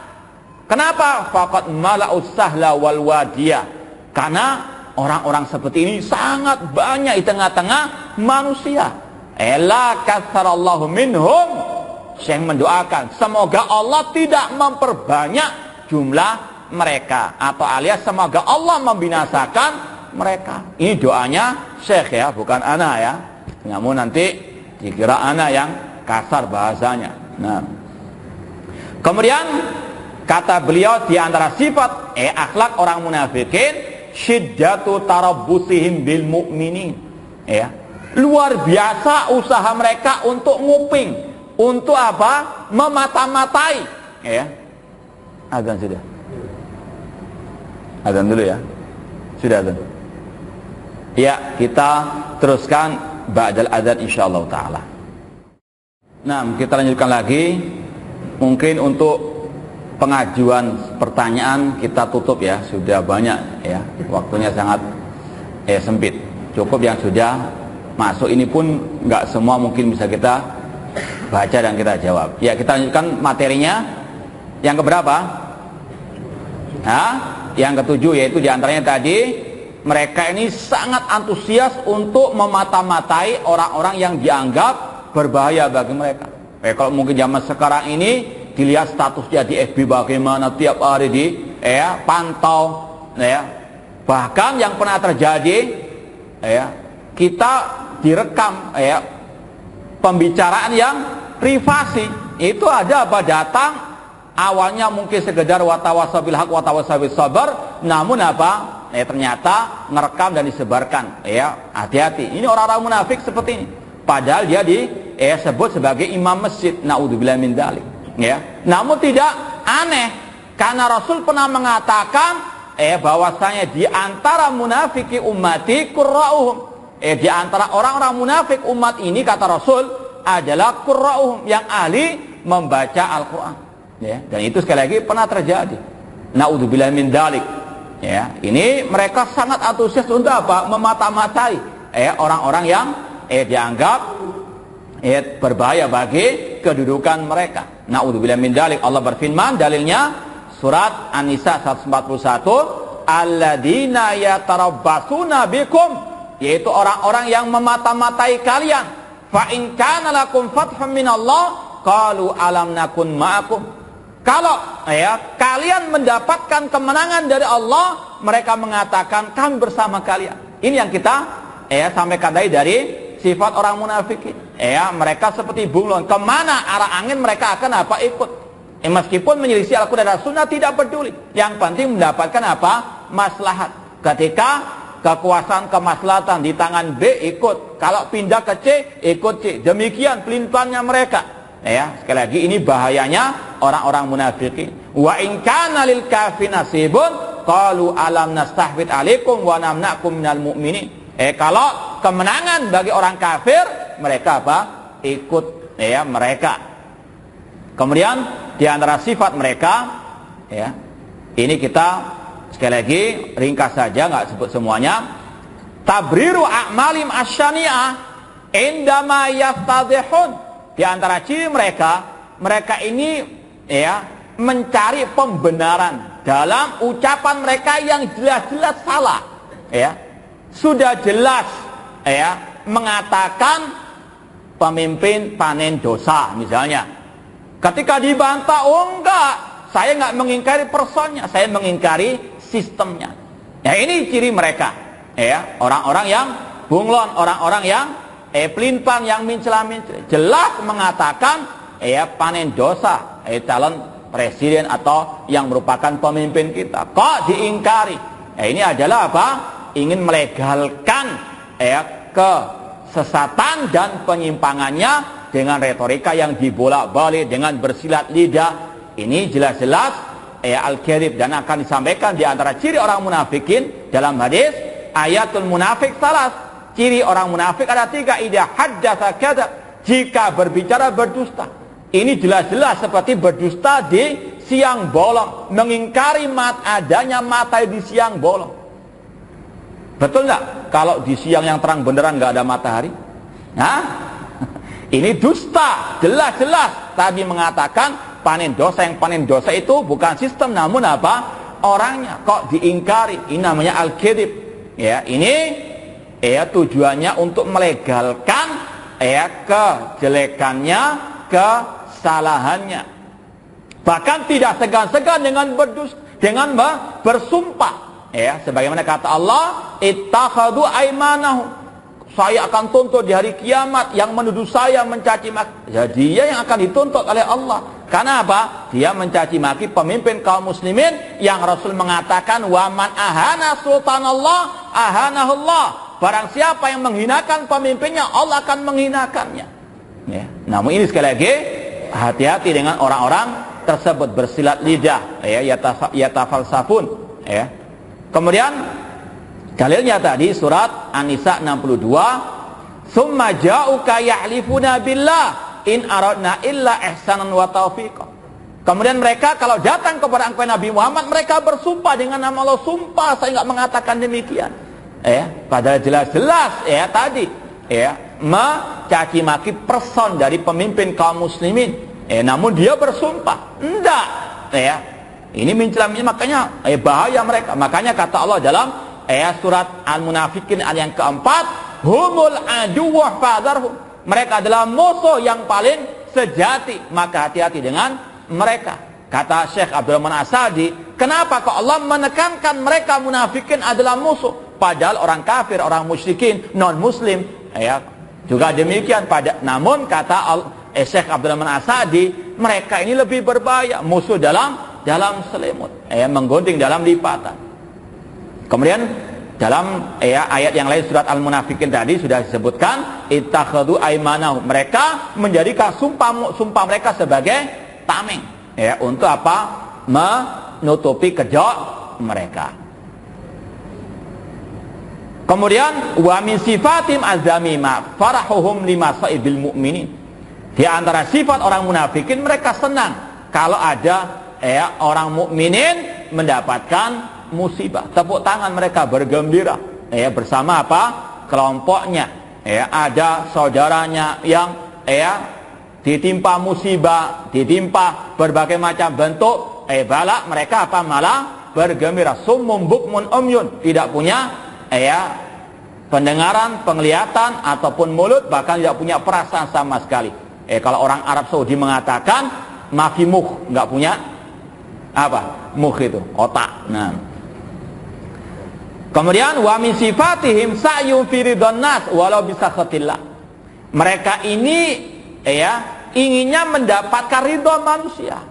Kenapa? Faqad mala'us sahla wal wadiyah, karena orang-orang seperti ini sangat banyak di tengah-tengah manusia. Ela katsarallahu minhum. Syekh mendoakan semoga Allah tidak memperbanyak jumlah mereka, atau alias semoga Allah membinasakan mereka. Ini doanya Syekh ya, bukan ana ya. Namun nanti dikira ana yang kasar bahasanya. Nah, kemudian kata beliau di antara sifat akhlak orang munafikin, syiddatu tarabbusihim bil mu'minin. Ya. Luar biasa usaha mereka untuk nguping, untuk apa? Memata-matai. Ya. Azan sudah. Azan dulu ya. Sudah azan. Ya, kita teruskan ba'dal adzan insyaallah taala. Nah, kita lanjutkan lagi. Mungkin untuk pengajuan pertanyaan kita tutup ya, sudah banyak ya, waktunya sangat sempit. Cukup yang sudah masuk, ini pun nggak semua mungkin bisa kita baca dan kita jawab. Ya, kita lanjutkan materinya. Yang keberapa? Nah, yang ketujuh, yaitu diantaranya tadi, mereka ini sangat antusias untuk memata-matai orang-orang yang dianggap berbahaya bagi mereka. Kalau mungkin zaman sekarang ini dilihat statusnya di FB bagaimana, tiap hari di pantau ya. Bahkan yang pernah terjadi ya, kita direkam ya, pembicaraan yang privasi itu ada apa, datang awalnya mungkin sekedar watawasabil haq watawasabil sabar, namun apa ternyata ngerekam dan disebarkan ya. Hati-hati, ini orang-orang munafik seperti ini, padahal dia disebut sebagai imam masjid, naudzubillah min dzalik ya. Namun tidak aneh, karena Rasul pernah mengatakan bahwasanya di antara munafiki ummati qurra'uhum, di antara orang-orang munafik umat ini, kata Rasul, adalah qurra'uhum, yang ahli membaca Al-Quran ya. Dan itu sekali lagi pernah terjadi, naudzubillah min dzalik ya. Ini mereka sangat antusias untuk apa? Memata-matai orang-orang yang dianggap berbahaya bagi kedudukan mereka. Naudzubillah min dzalik. Allah berfirman, dalilnya surat An-Nisa 141, alladzina yatarabbasuna bikum, yaitu orang-orang yang memata-matai kalian. Fa in kana lakum fathun minallah qalu alam nakun ma'akum. Kalau kalian mendapatkan kemenangan dari Allah, mereka mengatakan kami bersama kalian. Ini yang kita sampaikan dari sifat orang munafikin. Mereka seperti bunglon, kemana arah angin mereka akan ikut. Meskipun menyelisih Al-Quran dan Sunnah tidak peduli. Yang penting mendapatkan maslahat. Ketika kekuasaan kemaslahatan di tangan B, ikut. Kalau pindah ke C, ikut C. Demikian pelin-pelannya mereka. Sekali lagi ini bahayanya orang-orang munafikin. Wa in kana lil kafir nasibun qalu alam nastahwid alaikum wa namna'kum minal mu'minin. Kalau kemenangan bagi orang kafir, mereka ikut mereka. Kemudian di antara sifat mereka ini kita sekali lagi ringkas saja, nggak sebut semuanya. Tabriru a'malim asyani'ah indama yaftadihun. Di antara ciri mereka, mereka ini mencari pembenaran dalam ucapan mereka yang jelas-jelas salah. Sudah jelas mengatakan pemimpin panen dosa misalnya. Ketika dibantah, oh enggak, saya enggak mengingkari personnya, saya mengingkari sistemnya. Ini ciri mereka, orang-orang yang bunglon, orang-orang yang pelin-pelan, yang mencela-mencela, jelas mengatakan panen dosa calon presiden atau yang merupakan pemimpin kita, kok diingkari. Ini adalah apa? Ingin melegalkan kesesatan dan penyimpangannya dengan retorika yang dibolak-balik, dengan bersilat lidah. Ini jelas-jelas al-kadhib, dan akan disampaikan di antara ciri orang munafikin dalam hadis ayatul munafik salas. Ciri orang munafik ada 3. Idza haddatsa kadzab. Jika berbicara berdusta. Ini jelas-jelas seperti berdusta di siang bolong, mengingkari adanya matahari di siang bolong. Betul nggak? Kalau di siang yang terang beneran nggak ada matahari? Nah, ini dusta, jelas-jelas. Tadi mengatakan panen dosa, yang panen dosa itu bukan sistem, namun apa? Orangnya. Kok diingkari? Ini namanya al-kadzib. Ya, ini tujuannya untuk melegalkan kejelekannya, kesalahannya. Bahkan tidak segan-segan dengan bersumpah. Ya, sebagaimana kata Allah, ittakhadhu aymanahum. Saya akan tuntut di hari kiamat yang menuduh saya mencaci maki. Jadi dia yang akan dituntut oleh Allah. Karena apa? Dia mencaci maki pemimpin kaum muslimin yang Rasul mengatakan, wa man ahana sultanallah ahanahullah. Barang siapa yang menghinakan pemimpinnya, Allah akan menghinakannya. Ya. Namun ini sekali lagi, hati-hati dengan orang-orang tersebut, bersilat lidah, yatafalsafun. Ya. Kemudian dalilnya tadi surat An-Nisa 62, summa ja'uka yahlifuna billah in aradna illa ihsanan wa taufiqa. Kemudian mereka kalau datang kepada engkau Nabi Muhammad, mereka bersumpah dengan nama Allah, sumpah saya enggak mengatakan demikian. Padahal jelas-jelas tadi mencaci maki person dari pemimpin kaum muslimin. Namun dia bersumpah enggak. Ini mencela-mencela, makanya bahaya mereka. Makanya kata Allah dalam surat Al-Munafikin ayat yang keempat, humul aduwwa fadharhum. Mereka adalah musuh yang paling sejati, maka hati-hati dengan mereka. Kata Syekh Abdurrahman As-Sa'di, kenapa kok Allah menekankan mereka munafikin adalah musuh? Padahal orang kafir, orang musyrikin, non-muslim, juga demikian. Namun kata Syekh Abdurrahman As-Sa'di, mereka ini lebih berbahaya, musuh dalam selimut, menggunting dalam lipatan. Kemudian dalam ayat yang lain surat Al-Munafikin tadi sudah disebutkan, ittakhadhu aymanahum. Mereka menjadikan sumpah mereka sebagai tameng, untuk apa? Menutupi kedok mereka. Kemudian wa min sifatim azamima farahuhum lima saibil mu'minin. Di antara sifat orang munafikin, mereka senang kalau ada orang mukminin mendapatkan musibah. Tepuk tangan mereka bergembira bersama apa? Kelompoknya. Ada saudaranya yang ditimpa musibah, ditimpa berbagai macam bentuk bala, mereka apa? Malah bergembira. Summum bukmun umyun, tidak punya pendengaran, penglihatan ataupun mulut, bahkan tidak punya perasaan sama sekali. Kalau orang Arab Saudi mengatakan mafi mukh, nggak punya apa? Mukh itu otak. Nah. Kemudian wa min sifatihim sa'yun fi ridwan nas walau bisa khatillah. Mereka ini inginnya mendapatkan ridho manusia.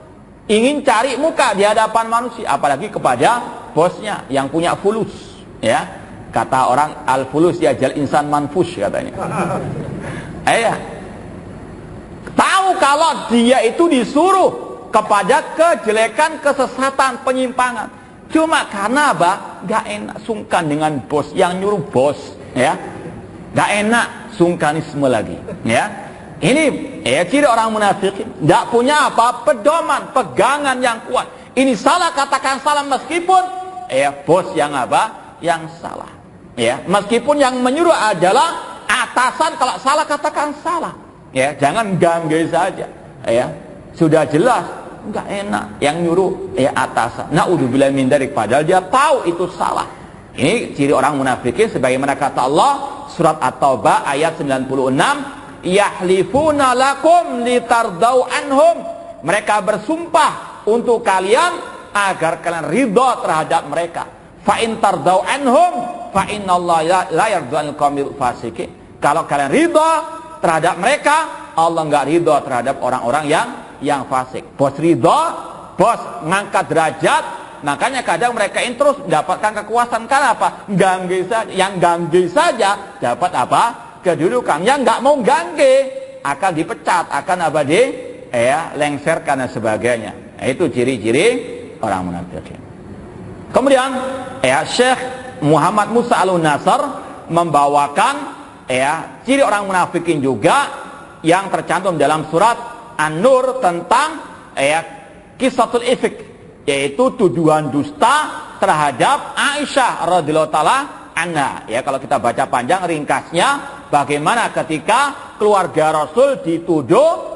Ingin cari muka di hadapan manusia, apalagi kepada bosnya yang punya fulus, Kata orang al-fulus yajal insan manfus katanya. Tahu kalau dia itu disuruh kepada kejelekan, kesesatan, penyimpangan. Cuma karena apa? Gak enak, sungkan dengan bos yang nyuruh bos, Gak enak, sungkanisme lagi, Ini ciri orang munafik. Gak punya apa? Pedoman, pegangan yang kuat. Ini salah, katakan salah, meskipun bos yang apa? Yang salah. Meskipun yang menyuruh adalah atasan, kalau salah katakan salah. Jangan ganggu saja. Sudah jelas enggak enak yang nyuruh atasan. Naudzubillah min dzalik, padahal dia tahu itu salah. Ini ciri orang munafikin sebagaimana kata Allah surat At-Taubah ayat 96, yahlifuna lakum litardau anhum. Mereka bersumpah untuk kalian agar kalian ridha terhadap mereka. Fa in tardau anhum fa innallaha la yardul qaumil fasiqin. Kalau kalian ridha terhadap mereka, Allah enggak ridha terhadap orang-orang yang fasik. Bos ridha, bos ngangkat derajat, makanya kadang mereka ini terus mendapatkan kekuasaan. Karena apa? Ganggu saja. Yang ganggu saja dapat apa? Kedudukan. Yang enggak mau ganggu akan dipecat, akan apa? Lengserkan dan sebagainya. Itu ciri-ciri orang munafik. Kemudian Syekh Muhammad Musa Al-Nasr membawakan ciri orang munafikin juga yang tercantum dalam surat An-Nur tentang Qisatul Ifk, yaitu tuduhan dusta terhadap Aisyah radhiyallahu taala anha. Kalau kita baca panjang ringkasnya, bagaimana ketika keluarga Rasul dituduh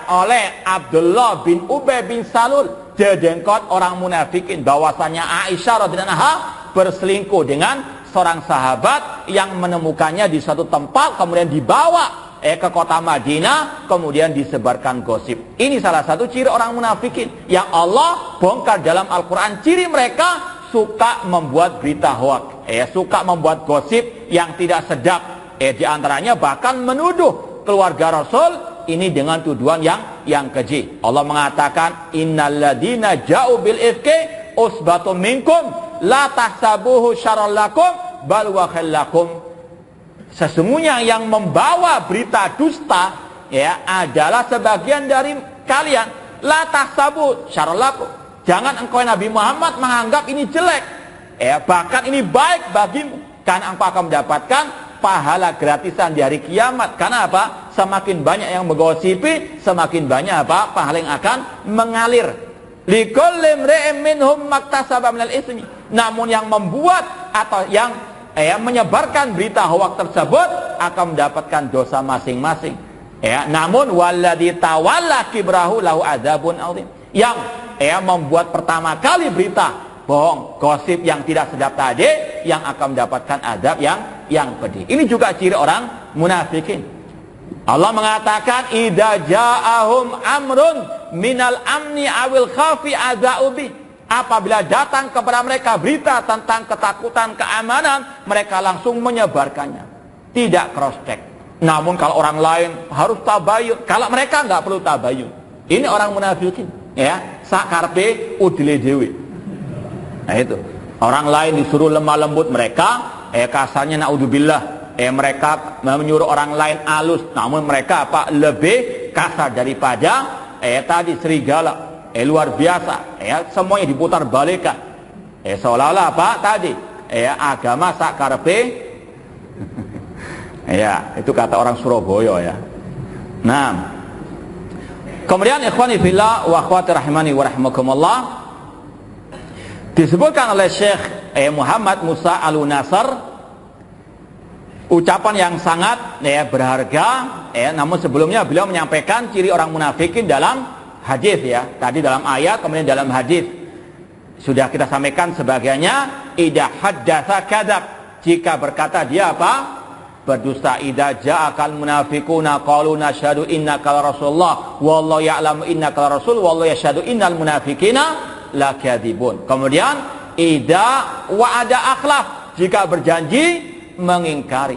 oleh Abdullah bin Ubay bin Salul, dedengkot orang munafikin, bahwasanya Aisyah radhiyallahu anha berselingkuh dengan seorang sahabat yang menemukannya di suatu tempat, kemudian dibawa ke kota Madinah, kemudian disebarkan gosip. Ini salah satu ciri orang munafikin yang Allah bongkar dalam Al-Quran. Ciri mereka suka membuat berita hoak, suka membuat gosip yang tidak sedap. Di antaranya bahkan menuduh keluarga Rasul ini dengan tuduhan yang keji. Allah mengatakan, innalladzina ja'u bil ifki usbatum minkum la tahsabuhu syarran lakum bal wa khairul lakum. Sesungguhnya yang membawa berita dusta adalah sebagian dari kalian. La tahsabu syarran lakum. Jangan engkau Nabi Muhammad menganggap ini jelek. Bahkan ini baik bagimu, karena engkau akan mendapatkan pahala gratisan di hari kiamat. Karena apa? Semakin banyak yang menggosipi, semakin banyak apa? Pahala yang akan mengalir. Likulli imri'in minhum maktasaba minal itsmi. Namun yang membuat atau yang menyebarkan berita hoak tersebut akan mendapatkan dosa masing-masing. Namun walladzi tawalla kibrahu lahu adzabun adzim. Yang membuat pertama kali berita bohong, gosip yang tidak sedap tadi, yang akan mendapatkan azab yang pedih. Ini juga ciri orang munafikin. Allah mengatakan, idza ja'ahum amrun minal amni awil khafi adzaubi. Apabila datang kepada mereka berita tentang ketakutan, keamanan, mereka langsung menyebarkannya, tidak cross check. Namun kalau orang lain harus tabayun, kalau mereka nggak perlu tabayun. Ini orang munafikin, sakarpe udile dewi. Nah itu, orang lain disuruh lemah lembut, mereka kasarnya naudzubillah, mereka menyuruh orang lain halus, namun mereka lebih kasar daripada tadi serigala, luar biasa, semuanya diputar balikan, seolah-olah tadi, agama sakarpe, itu kata orang Surabaya. Nah, kemudian ikhwani fillah wa akhwati rahimani wa rahimakumullah, disebutkan oleh Syekh Muhammad Musa Al-Nasr ucapan yang sangat berharga. Namun sebelumnya beliau menyampaikan ciri orang munafikin dalam hadis, tadi dalam ayat, kemudian dalam hadis sudah kita sampaikan sebagiannya. Idza haddatsa kadzab, jika berkata dia berdusta. Idza ja'akal munafiquna qalu nashhadu innaka rasulullah wallahu ya'lamu innaka rasul wallahu yashhadu innal munafiqina lakadzibun. Kemudian idza wa'ada akhlaf, jika berjanji mengingkari.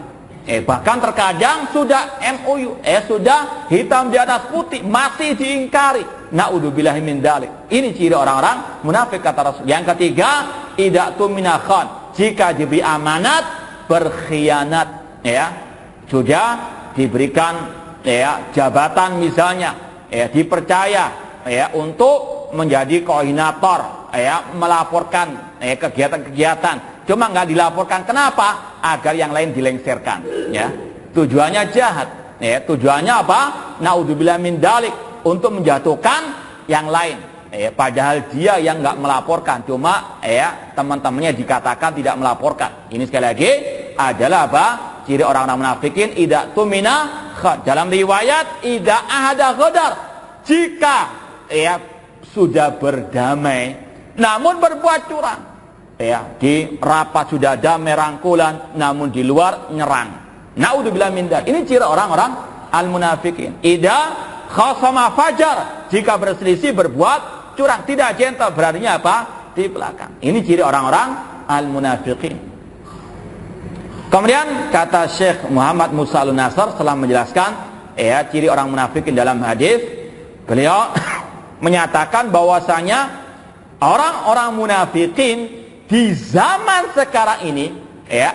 Bahkan terkadang sudah MOU, sudah hitam di atas putih masih diingkari. Na'udzubillahi min dzalik. Ini ciri orang-orang munafik kata Rasul. Yang ketiga, idza tumina khan, jika diberi amanat berkhianat. Sudah diberikan jabatan misalnya, dipercaya untuk menjadi koordinator, melaporkan kegiatan-kegiatan, cuma nggak dilaporkan. Kenapa? Agar yang lain dilengsarkan. Tujuannya jahat. Tujuannya apa? Naudzubillah min dalik, untuk menjatuhkan yang lain. Padahal dia yang nggak melaporkan, cuma teman-temannya dikatakan tidak melaporkan. Ini sekali lagi adalah ciri orang-orang munafikin. Idza tumina khan. Dalam riwayat idza ahada ghadar, jika sudah berdamai namun berbuat curang. Di rapat sudah damai rangkulan, namun di luar nyerang. Naudzubillah min dzalik. Ini ciri orang-orang al-munafikin. Idza khasama fajar, jika berselisih berbuat curang, tidak gentle, berarti di belakang. Ini ciri orang-orang al-munafikin. Kemudian kata Syekh Muhammad Musa Al-Nasr setelah menjelaskan ciri orang munafikin dalam hadis, beliau menyatakan bahwasanya orang-orang munafikin di zaman sekarang ini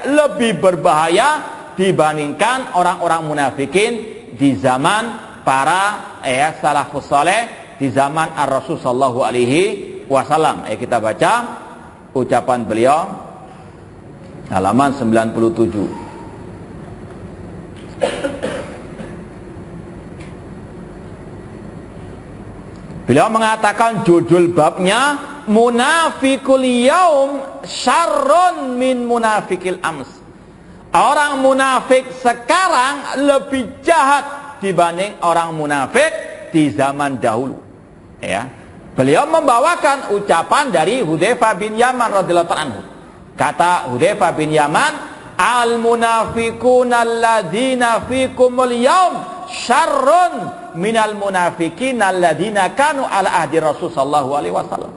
lebih berbahaya dibandingkan orang-orang munafikin di zaman para salafus saleh, di zaman Ar-Rasul sallallahu alaihi wasallam. Kita baca ucapan beliau. halaman 97. Beliau mengatakan judul babnya Munafikul Yaum Syarrun min Munafikil Ams. Orang munafik sekarang lebih jahat dibanding orang munafik di zaman dahulu. Ya. Beliau membawakan ucapan dari Hudzaifah bin Yaman radhiyallahu anhu. Kata Hudzaifah bin Yaman, al-munafiquna alladzina fikumul yaum syarrun minal munafiqina alladzina kanu ala ahdi Rasul sallallahu alaihi wasallam.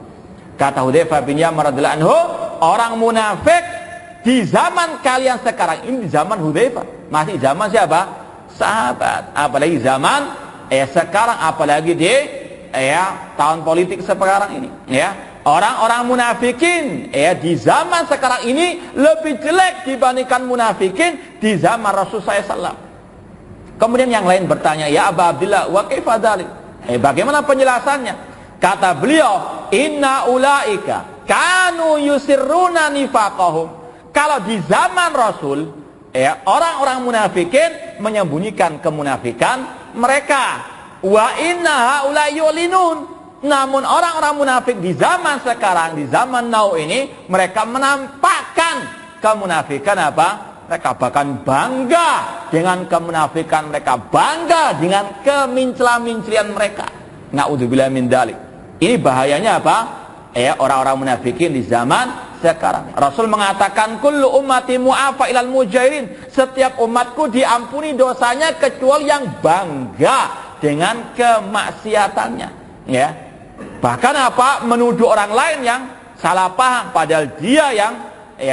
Kata Hudzaifah bin Yaman radhiyallahu anhu, orang munafik di zaman kalian sekarang ini, di zaman Hudzaifah, masih zaman siapa? Sahabat. Apalagi zaman sekarang, apalagi di tahun politik sekarang ini, ya. Orang-orang munafikin di zaman sekarang ini lebih jelek dibandingkan munafikin di zaman Rasulullah SAW. Kemudian yang lain bertanya, ya Aba Abdillah, wa kaifa dzalik? Bagaimana penjelasannya? Kata beliau, inna ulaika kanu yusirruna nifaqahum. Kalau di zaman Rasul, orang-orang munafikin menyembunyikan kemunafikan mereka. Wa inna haula yulinun. Namun orang-orang munafik di zaman sekarang, di zaman now ini, mereka menampakkan kemunafikan apa? Mereka bahkan bangga dengan kemunafikan mereka, bangga dengan kemincela-mincelian mereka. Na'udzubillah min dzalik. Ini bahayanya apa? Orang-orang munafikin di zaman sekarang. Rasul mengatakan kullu ummati mu'afa ilal mujahirin. Setiap umatku diampuni dosanya kecuali yang bangga dengan kemaksiatannya, ya. Bahkan apa? Menuduh orang lain yang salah paham padahal dia yang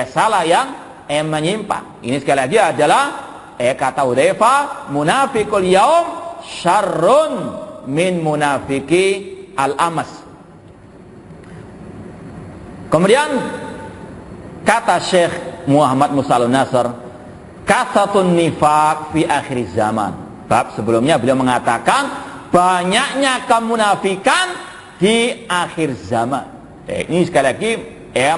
salah, yang menyimpang. Ini sekali lagi adalah kata Hudzaifah, munafiqul yaum syarrun min munafiki al-amas. Kemudian kata Syekh Muhammad Musa Al-Nasr, kasatun nifaq fi akhir zaman. Bab sebelumnya beliau mengatakan banyaknya kemunafikan di akhir zaman. Ini sekali lagi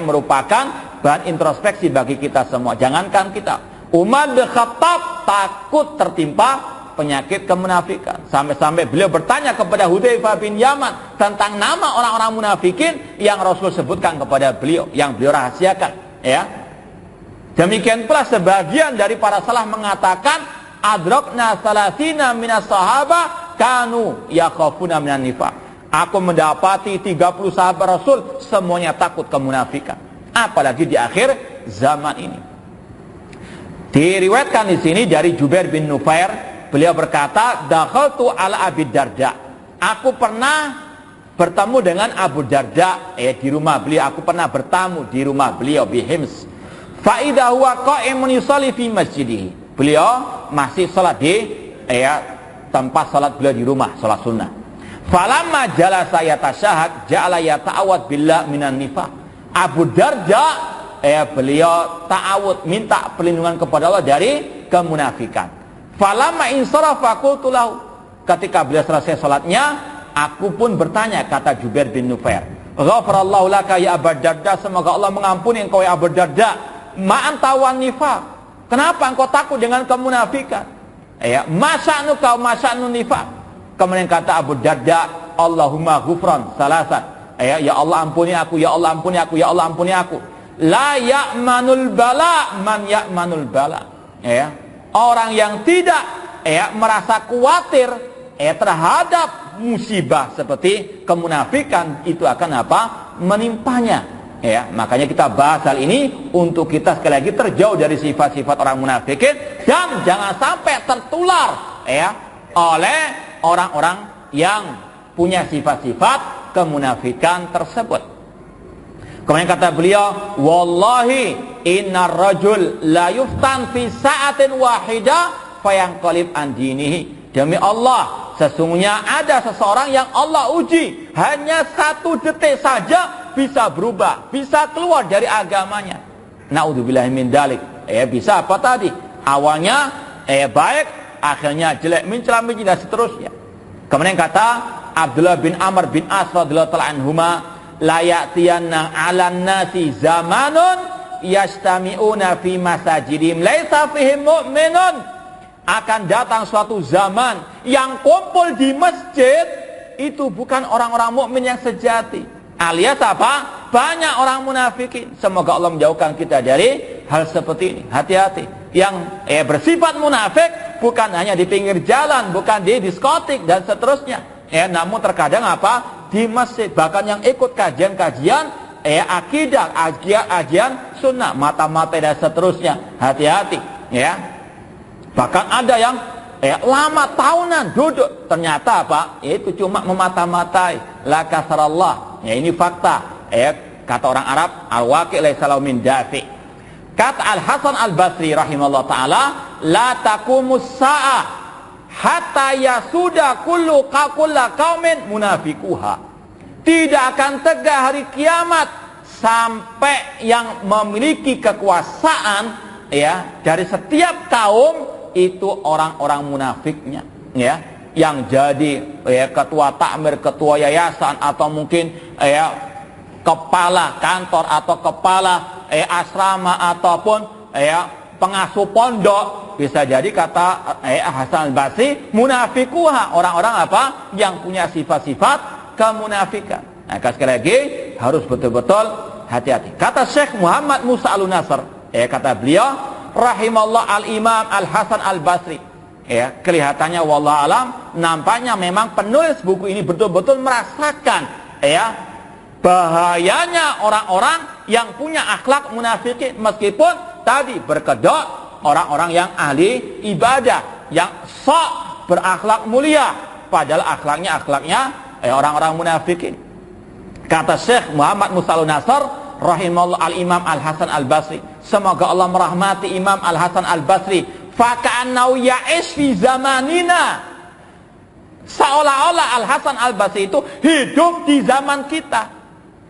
merupakan bahan introspeksi bagi kita semua. Jangankan kita, Umar bin Khattab takut tertimpa penyakit kemunafikan. Sampai-sampai beliau bertanya kepada Hudzaifah bin Yaman tentang nama orang-orang munafikin yang Rasul sebutkan kepada beliau, yang beliau rahasiakan. Ya. Demikian pula sebagian dari para salaf mengatakan adrakna salasina minas sahaba kanu yakhafuna minan nifaq. Aku mendapati 30 sahabat Rasul semuanya takut kemunafikan, apalagi di akhir zaman ini. Diriwayatkan di sini dari Jubair bin Nufair, beliau berkata, dakhaltu ala Abi Darda. Aku pernah bertemu dengan Abu Darda di rumah beliau. Aku pernah bertamu di rumah beliau di Hims. Fa idza huwa qa'imun yusalli fi masjidihi. Beliau masih salat di tempat salat beliau di rumah, salat sunnah. Falamma jalasa yatasyahad ja'ala yata'awad billah minan nifaq. Abu Darda beliau ta'awud, minta perlindungan kepada Allah dari kemunafikan. Falamma insarafa qultu lahu. Ketika beliau selesai salatnya, aku pun bertanya, kata Jubair bin Nufair, ghafarallahu laka ya Abu Darda, semoga Allah mengampuni engkau ya Abu Darda. Ma anta wan nifaq. Kenapa engkau takut dengan kemunafikan? Masa'nu kau masa'nu nifaq. Kemudian kata Abu Darda, Allahumma ghufran salasan. Ya Allah ampuni aku, ya Allah ampuni aku, ya Allah ampuni aku. La ya'manul bala man ya'manul bala. Orang yang tidak merasa khawatir terhadap musibah seperti kemunafikan, itu akan apa? Menimpanya. Makanya kita bahas hal ini untuk kita sekali lagi terjauh dari sifat-sifat orang munafikin dan jangan sampai tertular oleh orang-orang yang punya sifat-sifat kemunafikan tersebut. Kemudian kata beliau, wallahi innar rajul la yuftan fi sa'atin wahida fayanqalib an dinihi. Demi Allah, sesungguhnya ada seseorang yang Allah uji, hanya 1 detik saja bisa berubah, bisa keluar dari agamanya. Na'udzubillahi min dzalik. Bisa apa tadi? Awalnya baik, akhirnya jelek, mencela-mencela dan seterusnya. Kemudian kata Abdullah bin Amr bin As radhiyallahu ta'ala anhuma, la ya'tiyanna 'alan nasi zamanun yastami'una fi masajidihim laisa fihim mu'minun. Akan datang suatu zaman yang kumpul di masjid itu bukan orang-orang mukmin yang sejati. Alias apa? Banyak orang munafikin. Semoga Allah menjauhkan kita dari hal seperti ini. Hati-hati. Yang bersifat munafik bukan hanya di pinggir jalan, bukan di diskotik dan seterusnya. Namun terkadang apa? Di masjid. Bahkan yang ikut kajian-kajian akidah, ajian sunnah, mata-mata dan seterusnya. Hati-hati. Ya. Bahkan ada yang lama tahunan duduk, ternyata apa? Itu cuma memata-matai. La kasarallah. Ya, ini fakta. Kata orang Arab, al-waqi' laisa lahu min dafi'. Kata Al-Hasan Al-Basri rahimahullah taala, la taqumus sa'ah hatta yasuda kullu qaumin munafikuha. Tidak akan tegak hari kiamat sampai yang memiliki kekuasaan dari setiap kaum itu orang-orang munafiknya, yang jadi ketua takmir, ketua yayasan, atau mungkin kepala kantor atau kepala asrama ataupun pengasuh pondok. Bisa jadi kata Hasan Al-Basri, munafikuha, orang-orang apa? Yang punya sifat-sifat kemunafikan. Nah, sekali lagi harus betul-betul hati-hati. Kata Syekh Muhammad Musa Al-Nasr, kata beliau rahimallah al-Imam Al-Hasan Al-Basri, kelihatannya wallahu alam, nampaknya memang penulis buku ini betul-betul merasakan bahayanya orang-orang yang punya akhlak munafikin, meskipun tadi berkedok orang-orang yang ahli ibadah, yang sok berakhlak mulia, padahal akhlaknya orang-orang munafikin. Kata Syekh Muhammad Musa Al-Nasr rahimahullah al-Imam Al-Hasan Al-Basri, semoga Allah merahmati Imam Al-Hasan Al-Basri, faka'annau ya'ish fi zamanina, seolah-olah Al-Hasan Al-Basri itu hidup di zaman kita.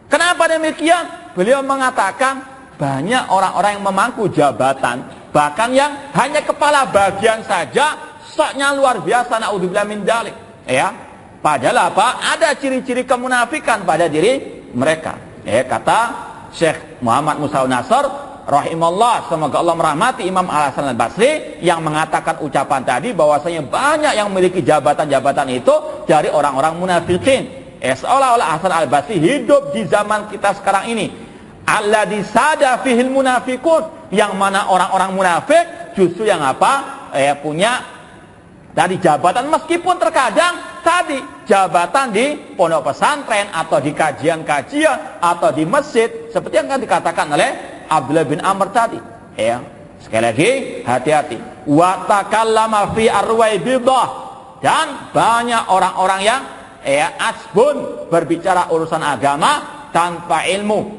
Kenapa demikian? Beliau mengatakan banyak orang-orang yang memangku jabatan, bahkan yang hanya kepala bagian saja, soknya luar biasa, naudzubillah min dzalik. Padahal apa? Ada ciri-ciri kemunafikan pada diri mereka. Kata Syekh Muhammad Musa Al-Nasr rahimahullah, semoga Allah merahmati Imam Al-Hasan Al-Basri, yang mengatakan ucapan tadi bahwasanya banyak yang memiliki jabatan-jabatan itu dari orang-orang munafikin. Seolah-olah Hasan Al-Basri hidup di zaman kita sekarang ini. Alladzi sada fihil munafikun, yang mana orang-orang munafik justru yang apa? Punya dari jabatan, meskipun terkadang tadi jabatan di pondok pesantren atau di kajian-kajian atau di masjid, seperti yang kan dikatakan oleh Abdullah bin Amr tadi. Sekali lagi hati-hati. Wa takallama fi arwaibidah, dan banyak orang-orang yang asbun, berbicara urusan agama tanpa ilmu.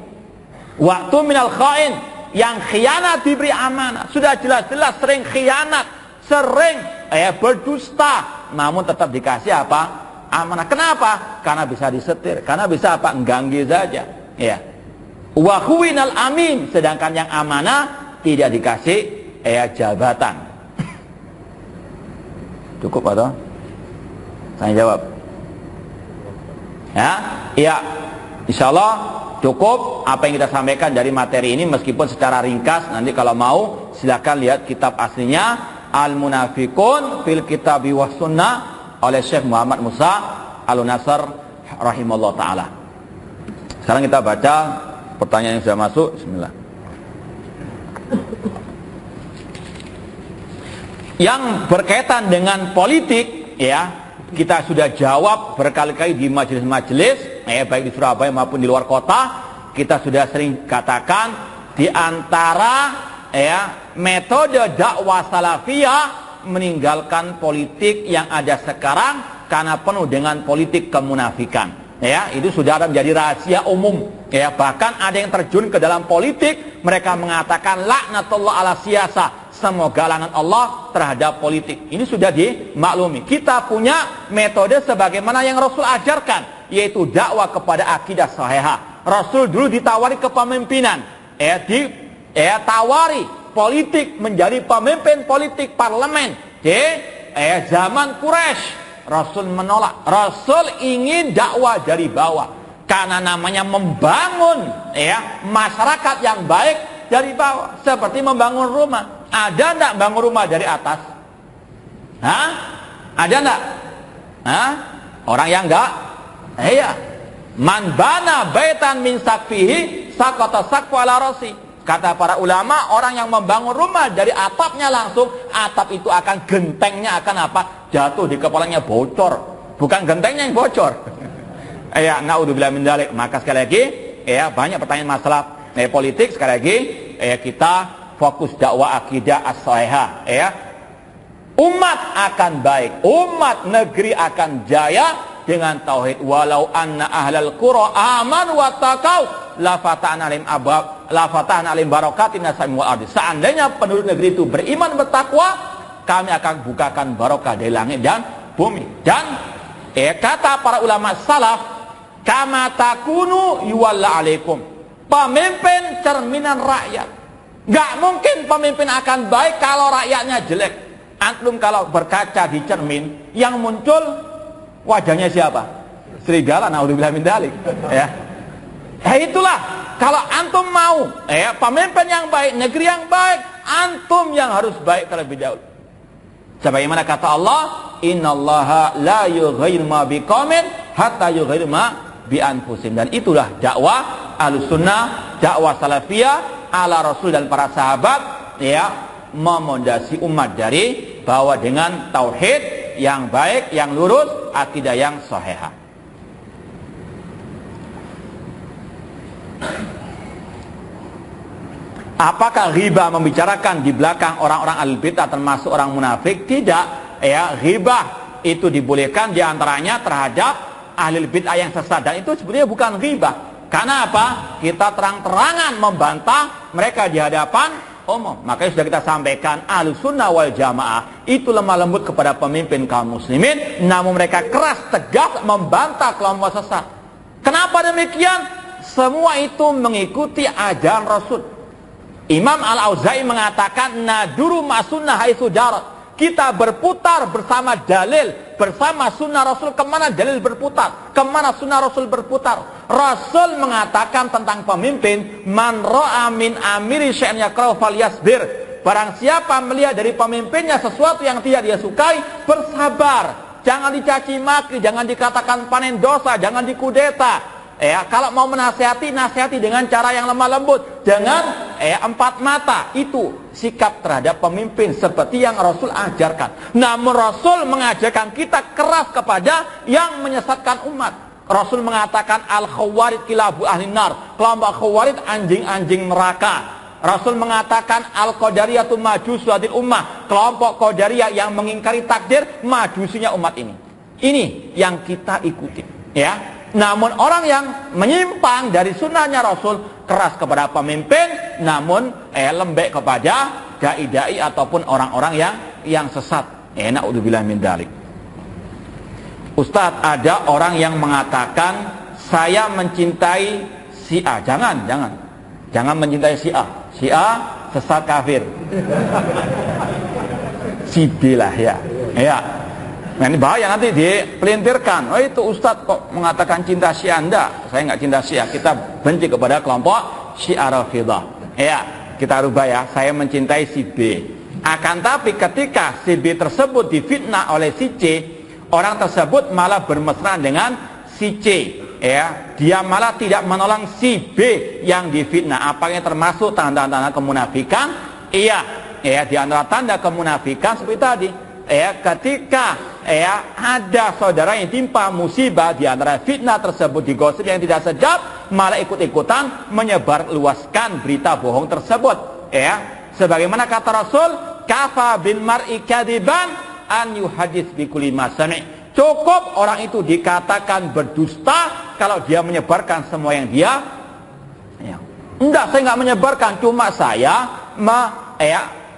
Waktu minal khain, yang khianat diberi amanah, sudah jelas-jelas sering khianat, sering berdusta, namun tetap dikasih apa? Amanah. Kenapa? Karena bisa disetir, karena bisa apa? Engganggi saja. Wa khuwinal amin, sedangkan yang amanah tidak dikasih jabatan. Cukup atau? Saya jawab. Insya Allah cukup apa yang kita sampaikan dari materi ini, meskipun secara ringkas. Nanti kalau mau silakan lihat kitab aslinya, Al-Munafikun fil Kitabi was Sunnah oleh Syekh Muhammad Musa Al-Nasr rahimahullah ta'ala. Sekarang kita baca pertanyaan yang sudah masuk. Bismillah. Yang berkaitan dengan politik, kita sudah jawab berkali-kali di majelis-majelis, baik di Surabaya maupun di luar kota. Kita sudah sering katakan, di antara metode dakwah salafiyah meninggalkan politik yang ada sekarang karena penuh dengan politik kemunafikan. Itu sudah ada menjadi rahasia umum. Bahkan ada yang terjun ke dalam politik, mereka mengatakan laknatullah ala siyasah, semoga laknat Allah terhadap politik. Ini sudah dimaklumi. Kita punya metode sebagaimana yang Rasul ajarkan, yaitu dakwah kepada akidah sahihah. Rasul dulu ditawari kepemimpinan, tawari politik, menjadi pemimpin politik parlemen di zaman Quraisy. Rasul menolak. Rasul ingin dakwah dari bawah, karena namanya membangun masyarakat yang baik dari bawah. Seperti membangun rumah. Ada enggak bangun rumah dari atas? Hah? Ada enggak? Hah? Orang yang enggak? Iya. Man bana baitan min sakfihi sakata sakfu ala rasi. Kata para ulama, orang yang membangun rumah dari atapnya langsung, atap itu akan gentengnya akan apa? Jatuh di kepalanya, bocor. Bukan gentengnya yang bocor. Ya, naudzubillah min dzalik. Maka sekali lagi, ya banyak pertanyaan masalah politik. Sekali lagi, kita fokus dakwah akidah as-shahihah. Ya, umat akan baik, umat negeri akan jaya dengan tauhid. Walau anna ahlal qura amanu wattaqau la fatahna alim abab la fatahna alim barakatin nasami wal ardi. Seandainya penduduk negeri itu beriman bertakwa, kami akan bukakan barokah dari langit dan bumi. Dan kata para ulama salaf, kama takunu yuwalla alaikum. Pemimpin cerminan rakyat. Gak mungkin pemimpin akan baik kalau rakyatnya jelek. Antum kalau berkaca di cermin, yang muncul wajahnya siapa? Serigala, naudzubillah min dzalik. Ya. Itulah, kalau antum mau pemimpin yang baik, negeri yang baik, antum yang harus baik terlebih dahulu. Sebagaimana kata Allah, innallaha la yughayyiru ma biqaumin hatta yughayyiru ma bi anfusihim. Dan itulah dakwah Ahlussunnah, dakwah salafiyah ala Rasul dan para sahabat, memondasi umat dari bahwa dengan tauhid yang baik, yang lurus, akidah yang sahihah. Apakah riba membicarakan di belakang orang-orang ahlul bidah termasuk orang munafik? Tidak. Riba itu dibolehkan diantaranya terhadap ahlul bidah yang sesat, dan itu sebenarnya bukan riba. Karena apa? Kita terang-terangan membantah mereka di hadapan umum. Makanya sudah kita sampaikan, Ahlussunnah wal Jamaah itu lemah lembut kepada pemimpin kaum muslimin, namun mereka keras tegas membantah kelompok sesat. Kenapa demikian? Semua itu mengikuti ajaran Rasul. Imam Al-Auza'i mengatakan, naduru ma'sunnah haitsu darat. Kita berputar bersama dalil, bersama sunnah Rasul. Kemana dalil berputar? Kemana sunnah Rasul berputar? Rasul mengatakan tentang pemimpin, man ra'a min amiri syai'an yakrahu falyasbir. Barang siapa melihat dari pemimpinnya sesuatu yang tidak dia sukai, bersabar. Jangan dicaci maki, jangan dikatakan panen dosa, jangan dikudeta. Kalau mau menasihati, nasihati dengan cara yang lemah lembut, dengan empat mata. Itu sikap terhadap pemimpin seperti yang Rasul ajarkan. Namun Rasul mengajarkan kita keras kepada yang menyesatkan umat. Rasul mengatakan al-khawarid kilabu ahli nar, kelompok khawarid anjing-anjing neraka. Rasul mengatakan al-qadariyatu majus wadil ummah, kelompok qadariyah yang mengingkari takdir, majusinya umat ini. Ini yang kita ikuti, ya. Namun orang yang menyimpang dari sunnahnya Rasul, keras kepada pemimpin, namun lembek kepada dai-dai ataupun orang-orang yang sesat. Na'udzubillah min dzalik. Ustadz, ada orang yang mengatakan saya mencintai si A. Jangan mencintai si A. Si A sesat kafir. Si B lah ya. Nah, ini bahaya, nanti dipelintirkan. Oh, itu Ustadz kok mengatakan cinta Syiah? Enggak, saya enggak cinta Syiah. Kita benci kepada kelompok Syiah Rafidhah. Kita rubah ya. Saya mencintai si B. Akan tapi ketika si B tersebut difitnah oleh si C, orang tersebut malah bermesraan dengan si C. Dia malah tidak menolong si B yang difitnah. Apakah termasuk tanda-tanda kemunafikan? Iya. Di antara tanda kemunafikan seperti tadi. Ketika ada saudara yang timpa musibah, di antara fitnah tersebut, digosip yang tidak sedap, malah ikut-ikutan menyebar luaskan berita bohong tersebut. Sebagaimana kata Rasul, kafa bil mar'i kadiban an yuhadits bi kulli ma sami'. Cukup orang itu dikatakan berdusta kalau dia menyebarkan semua yang dia. Enggak, saya enggak menyebarkan, cuma saya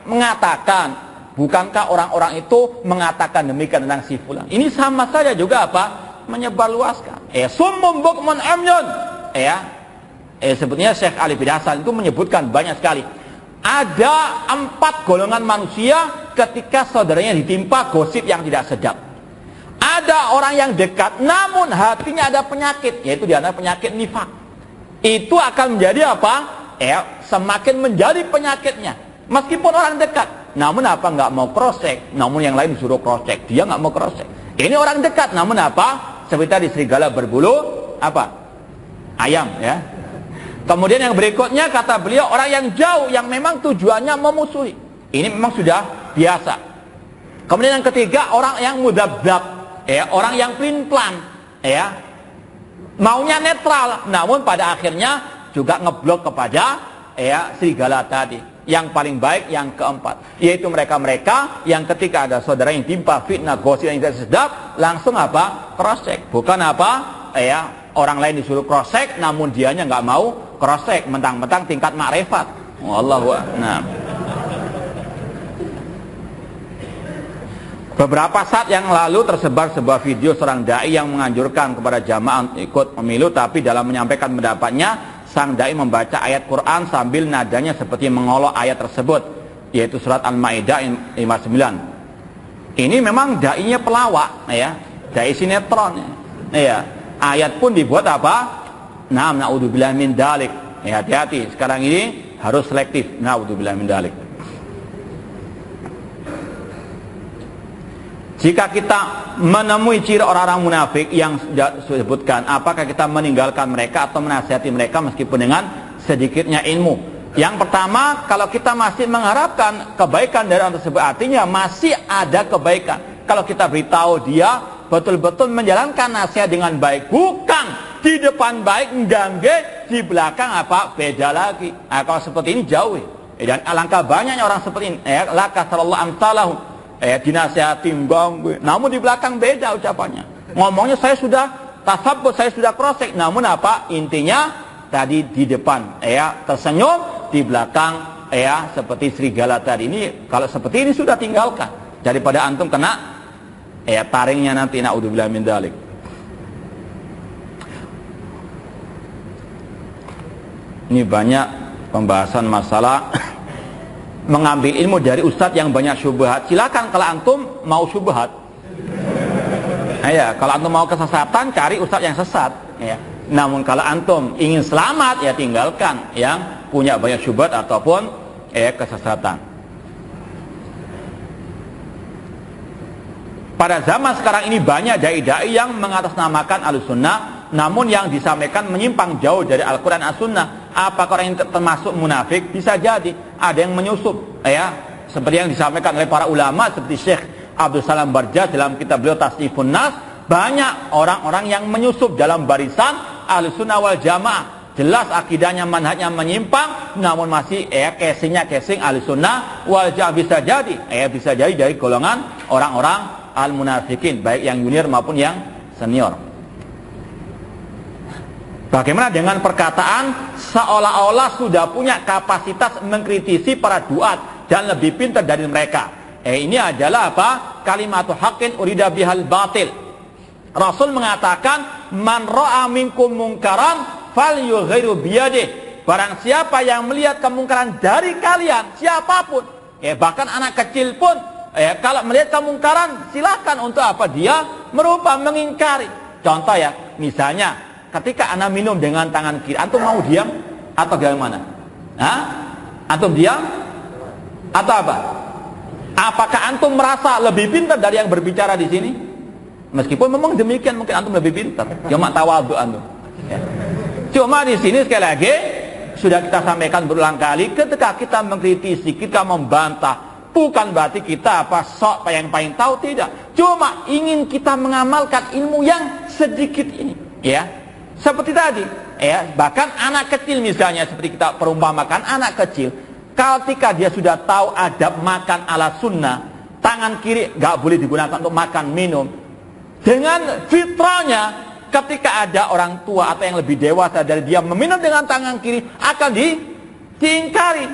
mengatakan. Bukankah orang-orang itu mengatakan demikian tentang si fulan? Ini sama saja juga apa? Menyebarluaskan. Summum bukmun amyun. Sebetulnya Syekh Ali bin Hasan itu menyebutkan banyak sekali. Ada 4 golongan manusia ketika saudaranya ditimpa gosip yang tidak sedap. Ada orang yang dekat, namun hatinya ada penyakit, yaitu di antara penyakit nifak. Itu akan menjadi apa? semakin menjadi penyakitnya. Meskipun orang dekat, namun apa nggak mau cross-check, namun yang lain disuruh cross-check, dia nggak mau cross-check. Ini orang dekat, namun apa? Seperti tadi serigala berbulu apa? Ayam, ya. Kemudian yang berikutnya kata beliau orang yang jauh, yang memang tujuannya memusuhi. Ini memang sudah biasa. Kemudian yang ketiga orang yang mudabdab, orang yang pelin-pelan, maunya netral, namun pada akhirnya juga ngeblok kepada serigala tadi. Yang paling baik yang keempat, yaitu mereka-mereka yang ketika ada saudara yang timpa fitnah, gosip yang tidak sedap, langsung apa? Cross check. Bukan apa? Orang lain disuruh cross check, namun dianya nggak mau cross check, mentang-mentang tingkat makrifat. Wallahu a'lam. Beberapa saat yang lalu tersebar sebuah video seorang dai yang menganjurkan kepada jamaah ikut pemilu, tapi dalam menyampaikan pendapatnya sang dai membaca ayat Quran sambil nadanya seperti mengolok ayat tersebut, yaitu surat Al-Maidah 59. Ini memang dainya pelawak, dai sinetron, ayat pun dibuat apa? Na'udzubillah min dalik. Hati-hati, sekarang ini harus selektif. Na'udzubillah min dalik. Jika kita menemui ciri orang-orang munafik yang sudah disebutkan, apakah kita meninggalkan mereka atau menasihati mereka meskipun dengan sedikitnya ilmu? Yang pertama, kalau kita masih mengharapkan kebaikan dari orang tersebut, artinya masih ada kebaikan. Kalau kita beritahu dia betul-betul menjalankan nasihat dengan baik, bukan di depan baik, enggak, di belakang apa? Beda lagi. Nah, kalau seperti ini jauh. Dan alangkah banyaknya orang seperti ini. Laka sallallahu amsalahum. Dinasihatin bang, namun di belakang beda ucapannya. Ngomongnya saya sudah tasabbut, saya sudah cross-check, namun apa? Intinya tadi di depan tersenyum, di belakang seperti serigala tadi. Ini kalau seperti ini sudah tinggalkan, daripada antum kena taringnya nanti. Na'udzubillah min dzalik. Ini banyak pembahasan masalah mengambil ilmu dari ustadz yang banyak syubhat. Silakan kalau antum mau syubhat. Kalau antum mau kesesatan, cari ustadz yang sesat. Namun kalau antum ingin selamat, tinggalkan yang punya banyak syubhat ataupun kesesatan. Pada zaman sekarang ini banyak dai-dai yang mengatasnamakan Ahlussunnah, namun yang disampaikan menyimpang jauh dari Al-Quran dan As-Sunnah. Apakah orang yang termasuk munafik? Bisa jadi ada yang menyusup, seperti yang disampaikan oleh para ulama seperti Syekh Abdul Salam Barjah dalam kitab beliau Tasnifun Nas. Banyak orang-orang yang menyusup dalam barisan Ahlussunnah wal Jamaah, jelas akidahnya, manhajnya menyimpang, namun masih casingnya casing Ahlussunnah wal Jamaah. Bisa jadi dari golongan orang-orang al-munafikin, baik yang junior maupun yang senior. Bagaimana dengan perkataan seolah-olah sudah punya kapasitas mengkritisi para duat dan lebih pintar dari mereka? Ini adalah apa? Kalimatu haqqin urida bihal batil. Rasul mengatakan, man ra'a minkum munkaran falyughayyirhu biyadihi. Barang siapa yang melihat kemungkaran dari kalian, siapapun, bahkan anak kecil pun, kalau melihat kemungkaran, silakan untuk apa? Dia merubah, mengingkari. Contoh misalnya ketika anak minum dengan tangan kiri, antum mau diam atau bagaimana? Antum diam atau apa? Apakah antum merasa lebih pintar dari yang berbicara di sini? Meskipun memang demikian, mungkin antum lebih pintar. Cuma tawadhu antum. Cuma di sini sekali lagi sudah kita sampaikan berulang kali, ketika kita mengkritisi, kita membantah, bukan berarti kita sok yang paling tahu, tidak. Cuma ingin kita mengamalkan ilmu yang sedikit ini, seperti tadi, bahkan anak kecil misalnya, seperti kita perumpamakan anak kecil, ketika dia sudah tahu adab makan ala sunnah, tangan kiri gak boleh digunakan untuk makan minum, dengan fitrahnya ketika ada orang tua atau yang lebih dewasa dari dia meminum dengan tangan kiri, akan diingkari.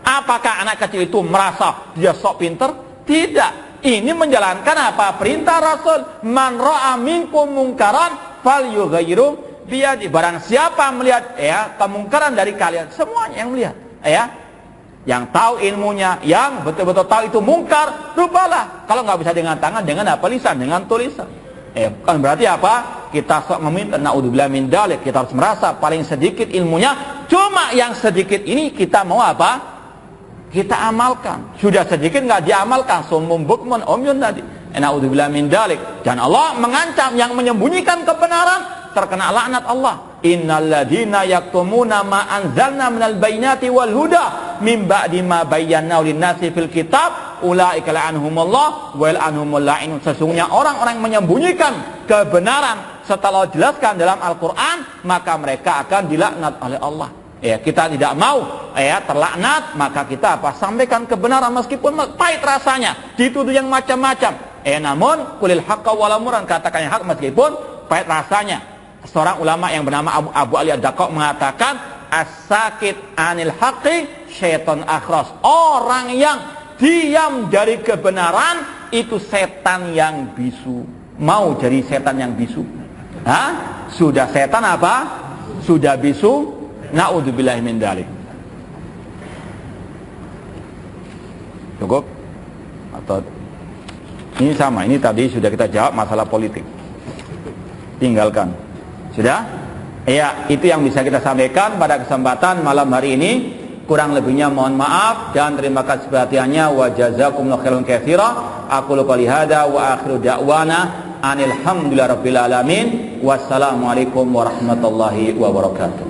Apakah anak kecil itu merasa dia sok pinter? Tidak. Ini menjalankan apa? Perintah Rasul, man ra'a minkum munkaran falyughayyirhu biyadihi. Barang siapa melihat kemungkaran dari kalian, semuanya yang melihat, yang tahu ilmunya, yang betul-betul tahu itu mungkar, rubahlah. Kalau nggak bisa dengan tangan, dengan apa? Lisan, dengan tulisan. Bukan berarti apa? Kita sok meminta, naudzubillah min dzalik. Kita harus merasa paling sedikit ilmunya, Cuma yang sedikit ini kita mau apa? Kita amalkan. Sudah sedikit nggak diamalkan, summum bukmun umyun tadi. Na'udzubillah min dzalik. Dan Allah mengancam yang menyembunyikan kebenaran terkena laknat Allah. Innalladzina yaktumuna ma anzalna minal bayyinati wal huda min ba'di ma bayyana lin-nasi fil kitab ulaika la'anhumullah wa la'anhumul la'inun. Sesungguhnya orang-orang yang menyembunyikan kebenaran setelah jelaskan dalam Al-Qur'an, maka mereka akan dilaknat oleh Allah. Ya, kita tidak mau terlaknat, maka kita sampaikan kebenaran meskipun pahit rasanya, dituduh yang macam-macam. Namun kulil haqqa wala murran, katakan yang hak meskipun pahit rasanya. Seorang ulama yang bernama Abu Ali Ad-Daqqaq mengatakan, as-sakit anil haqqi syaiton akhras. Orang yang diam dari kebenaran itu setan yang bisu. Mau jadi setan yang bisu? Sudah setan apa? Sudah bisu? Na'udzubillahi min dzalik. Cukup? Atau ini sama, ini tadi sudah kita jawab masalah politik. Tinggalkan. Sudah? Ya, itu yang bisa kita sampaikan pada kesempatan malam hari ini. Kurang lebihnya mohon maaf dan terima kasih perhatiannya. Wa jazakumullahu khairan katsira. Aqulu qouli hadza wa akhiru da'wana anil hamdulillahirabbil alamin. Wassalamualaikum warahmatullahi wabarakatuh.